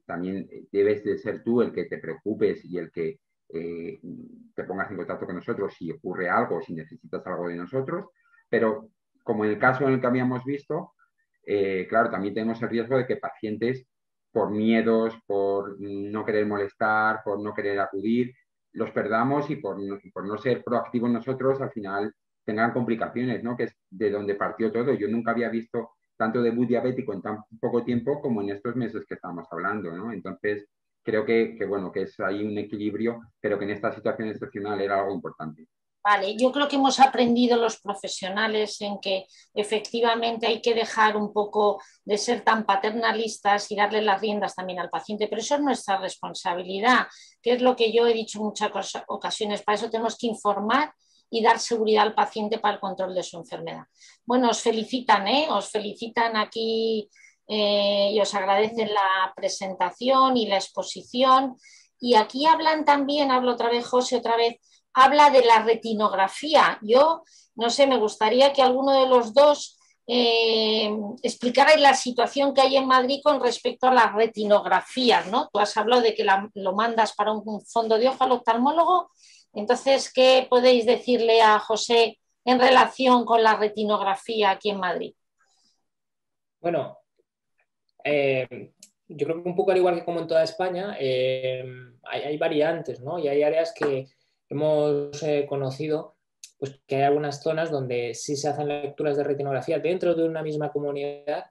también debes de ser tú el que te preocupes y el que te pongas en contacto con nosotros si ocurre algo, si necesitas algo de nosotros, pero como en el caso en el que habíamos visto, claro, también tenemos el riesgo de que pacientes, por miedos, por no querer molestar, por no querer acudir, los perdamos y por no ser proactivos nosotros, al final tengan complicaciones, ¿no? Que es de donde partió todo. Yo nunca había visto tanto debut diabético en tan poco tiempo como en estos meses que estamos hablando, ¿no? Entonces, creo bueno, que es ahí un equilibrio, pero que en esta situación excepcional era algo importante. vale, yo creo que hemos aprendido los profesionales en que efectivamente hay que dejar un poco de ser tan paternalistas y darle las riendas también al paciente, pero eso es nuestra responsabilidad, que es lo que yo he dicho en muchas ocasiones. Para eso tenemos que informar y dar seguridad al paciente para el control de su enfermedad. Bueno, os felicitan aquí y os agradecen la presentación y la exposición. Y aquí hablan también, hablo otra vez, José, otra vez, habla de la retinografía. Yo, no sé, me gustaría que alguno de los dos explicarais la situación que hay en Madrid con respecto a las retinografías, ¿no? Tú has hablado de que lo mandas para un fondo de ojo al oftalmólogo. Entonces, ¿qué podéis decirle a José en relación con la retinografía aquí en Madrid? Bueno, yo creo que un poco al igual que como en toda España, hay variantes, ¿no? Y hay áreas que hemos conocido, pues que hay algunas zonas donde sí se hacen lecturas de retinografía dentro de una misma comunidad,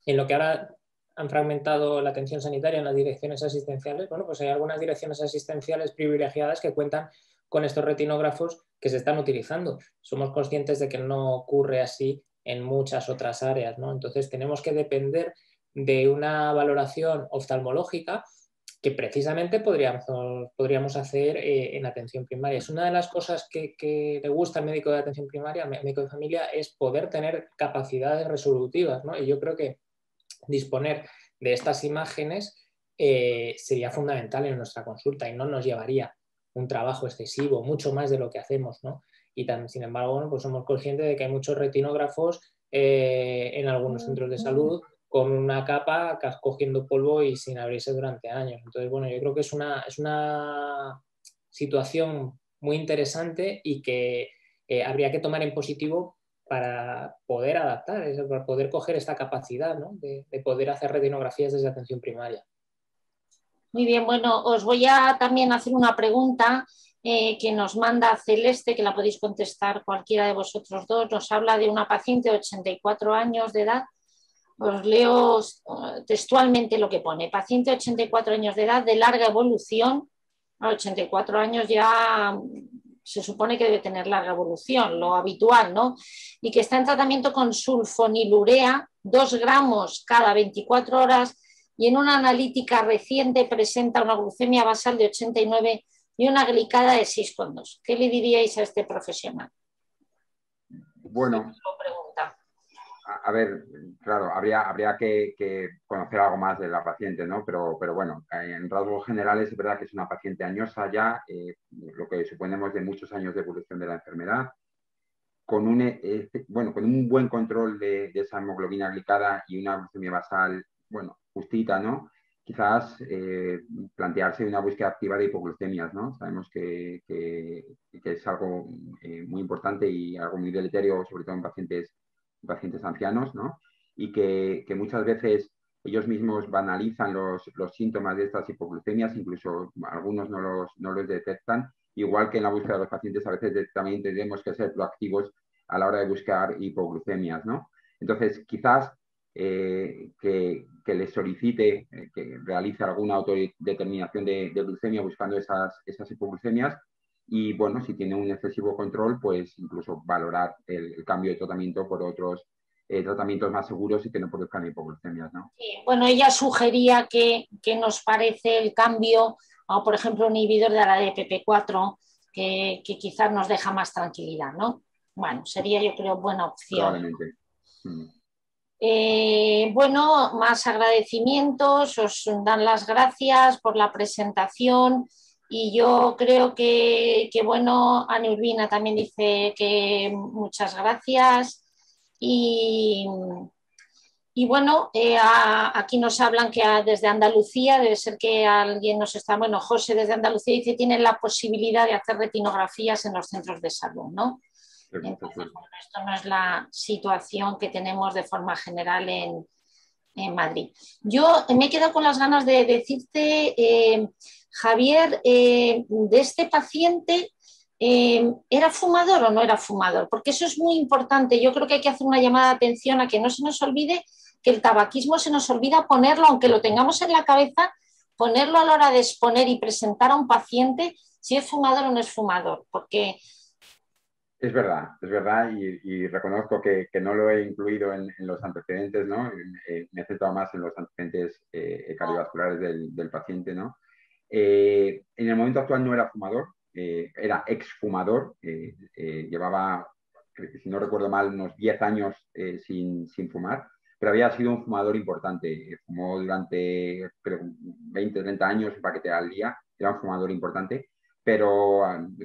en lo que ahora han fragmentado la atención sanitaria en las direcciones asistenciales. Bueno, pues hay algunas direcciones asistenciales privilegiadas que cuentan con estos retinógrafos que se están utilizando. Somos conscientes de que no ocurre así en muchas otras áreas, ¿no? Entonces tenemos que depender de una valoración oftalmológica que precisamente podríamos hacer en atención primaria. Es una de las cosas que le gusta al médico de atención primaria, al médico de familia, es poder tener capacidades resolutivas, ¿no? Y yo creo que disponer de estas imágenes sería fundamental en nuestra consulta y no nos llevaría un trabajo excesivo, mucho más de lo que hacemos, ¿no? Y sin embargo, bueno, pues somos conscientes de que hay muchos retinógrafos en algunos centros de salud con una capa cogiendo polvo y sin abrirse durante años. Entonces, bueno, yo creo que es una situación muy interesante y que habría que tomar en positivo para poder adaptar, para poder coger esta capacidad, ¿no? de poder hacer retinografías desde atención primaria. Muy bien, bueno, os voy a también hacer una pregunta que nos manda Celeste, que la podéis contestar cualquiera de vosotros dos. Nos habla de una paciente de 84 años de edad. Os leo textualmente lo que pone. Paciente de 84 años de edad de larga evolución. A 84 años ya se supone que debe tener larga evolución, lo habitual, ¿no? Y que está en tratamiento con sulfonilurea, 2 gramos cada 24 horas, y en una analítica reciente presenta una glucemia basal de 89 y una glicada de 6,2. ¿Qué le diríais a este profesional? Bueno, a ver, claro, habría que conocer algo más de la paciente, ¿no? Pero bueno, en rasgos generales es verdad que es una paciente añosa ya, lo que suponemos de muchos años de evolución de la enfermedad, con un buen control de esa hemoglobina glicada y una glucemia basal, bueno, justita, ¿no? Quizás plantearse una búsqueda activa de hipoglucemias, ¿no? Sabemos que es algo muy importante y algo muy deleterio, sobre todo en pacientes ancianos, ¿no? Y que muchas veces ellos mismos banalizan los síntomas de estas hipoglucemias, incluso algunos no los detectan, igual que en la búsqueda de los pacientes a veces también tenemos que ser proactivos a la hora de buscar hipoglucemias, ¿no? Entonces, quizás que les solicite que realice alguna autodeterminación de glucemia buscando esas hipoglucemias y, bueno, si tiene un excesivo control, pues incluso valorar el cambio de tratamiento por otros tratamientos más seguros y que no produzcan hipoglucemias, ¿no? Sí, bueno, ella sugería que nos parece el cambio, o por ejemplo, un inhibidor de la DPP4, que quizás nos deja más tranquilidad, ¿no? Bueno, sería yo creo buena opción. Probablemente. Bueno, más agradecimientos, os dan las gracias por la presentación y yo creo que bueno, Ana Urbina también dice que muchas gracias y bueno, aquí nos hablan que desde Andalucía, debe ser que alguien nos está, bueno, José desde Andalucía dice que tienen la posibilidad de hacer retinografías en los centros de salud, ¿no? Entonces, bueno, esto no es la situación que tenemos de forma general en Madrid. Yo me he quedado con las ganas de decirte, Javier, de este paciente, ¿era fumador o no era fumador? Porque eso es muy importante. Yo creo que hay que hacer una llamada de atención a que no se nos olvide que el tabaquismo se nos olvida ponerlo, aunque lo tengamos en la cabeza, ponerlo a la hora de exponer y presentar a un paciente si es fumador o no es fumador, porque... Es verdad y reconozco que no lo he incluido en los antecedentes, ¿no? Me he centrado más en los antecedentes cardiovasculares del paciente, ¿no? En el momento actual no era fumador, era exfumador, llevaba, si no recuerdo mal, unos 10 años sin fumar, pero había sido un fumador importante, fumó durante creo, 20, 30 años un paquete al día, era un fumador importante, pero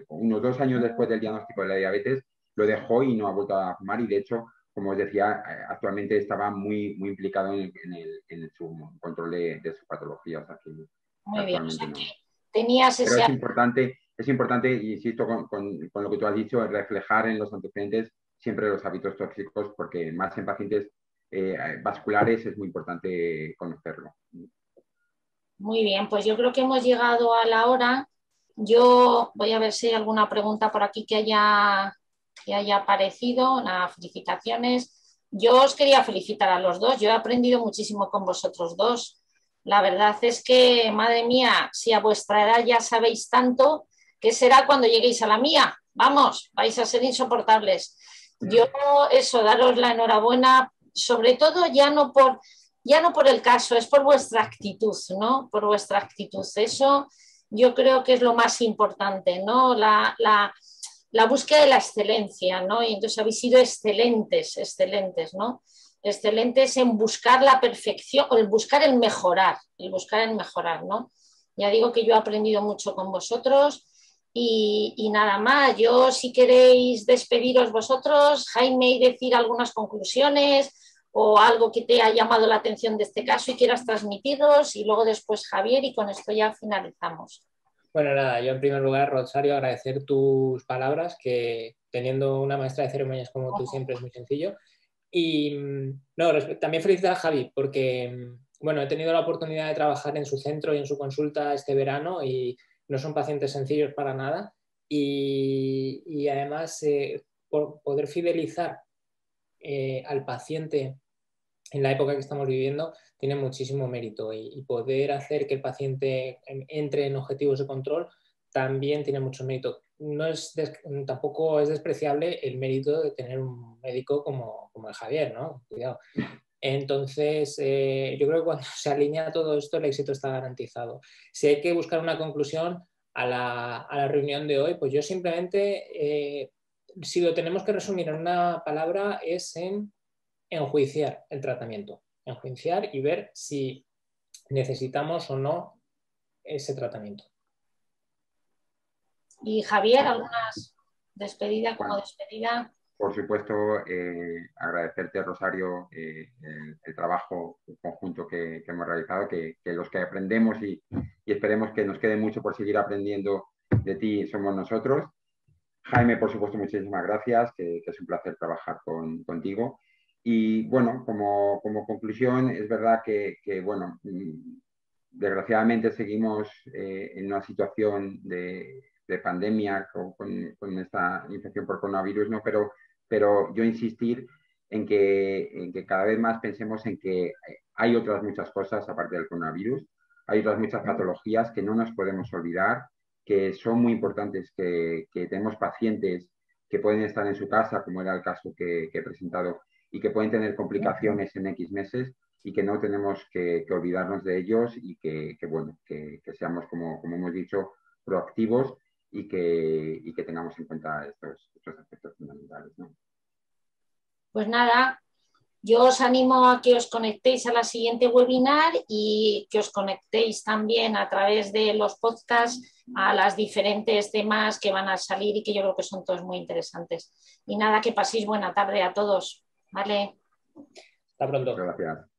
unos 2 años después del diagnóstico de la diabetes lo dejó y no ha vuelto a fumar y de hecho, como os decía, actualmente estaba muy implicado en su control de su patología. O sea que muy bien, o sea no. que tenías ese... Pero es importante, insisto, con lo que tú has dicho, reflejar en los antecedentes siempre los hábitos tóxicos, porque más en pacientes vasculares es muy importante conocerlo. Muy bien, pues yo creo que hemos llegado a la hora. Yo voy a ver si hay alguna pregunta por aquí que haya aparecido. Nada, felicitaciones. Yo os quería felicitar a los dos. Yo he aprendido muchísimo con vosotros dos. La verdad es que, madre mía, si a vuestra edad ya sabéis tanto, ¿qué será cuando lleguéis a la mía? Vamos, vais a ser insoportables. Yo eso, daros la enhorabuena, sobre todo ya no por el caso, es por vuestra actitud, ¿no? Por vuestra actitud. Eso yo creo que es lo más importante, ¿no? La búsqueda de la excelencia, ¿no? Y entonces habéis sido excelentes, ¿no? Excelentes en buscar la perfección, o en buscar el mejorar, ¿no? Ya digo que yo he aprendido mucho con vosotros y nada más. Yo, si queréis despediros vosotros, Jaime, y decir algunas conclusiones o algo que te haya llamado la atención de este caso y quieras transmitiros, y luego después Javier, y con esto ya finalizamos. Bueno, nada, yo en primer lugar, Rosario, agradecer tus palabras, que teniendo una maestra de ceremonias como tú siempre es muy sencillo. Y no, también felicitar a Javi, porque bueno, he tenido la oportunidad de trabajar en su centro y en su consulta este verano y no son pacientes sencillos para nada. Y además, poder fidelizar al paciente en la época que estamos viviendo tiene muchísimo mérito y poder hacer que el paciente entre en objetivos de control también tiene mucho mérito. Tampoco es despreciable el mérito de tener un médico como el Javier, ¿no? Cuidado. Entonces, yo creo que cuando se alinea todo esto, el éxito está garantizado. Si hay que buscar una conclusión a la reunión de hoy, pues yo simplemente, si lo tenemos que resumir en una palabra, es en enjuiciar el tratamiento. Enjuiciar y ver si necesitamos o no ese tratamiento. Y Javier, ¿algunas despedida como Bueno, despedida? por supuesto, agradecerte, Rosario, el trabajo conjunto que hemos realizado, que los que aprendemos y esperemos que nos quede mucho por seguir aprendiendo de ti somos nosotros. Jaime, por supuesto, muchísimas gracias, que es un placer trabajar contigo. Y bueno, como conclusión, es verdad que bueno, desgraciadamente seguimos en una situación de pandemia con esta infección por coronavirus, ¿no? Pero yo insistir en que cada vez más pensemos en que hay otras muchas cosas aparte del coronavirus, hay otras muchas patologías que no nos podemos olvidar, que son muy importantes, que tenemos pacientes que pueden estar en su casa, como era el caso que he presentado, y que pueden tener complicaciones en X meses y que no tenemos que olvidarnos de ellos y bueno, que seamos, como hemos dicho, proactivos y que tengamos en cuenta estos aspectos fundamentales, ¿no? Pues nada, yo os animo a que os conectéis a la siguiente webinar y que os conectéis también a través de los podcasts a las diferentes temas que van a salir y que yo creo que son todos muy interesantes. Y nada, que paséis buena tarde a todos. ¿Vale? Hasta pronto. Muchas gracias.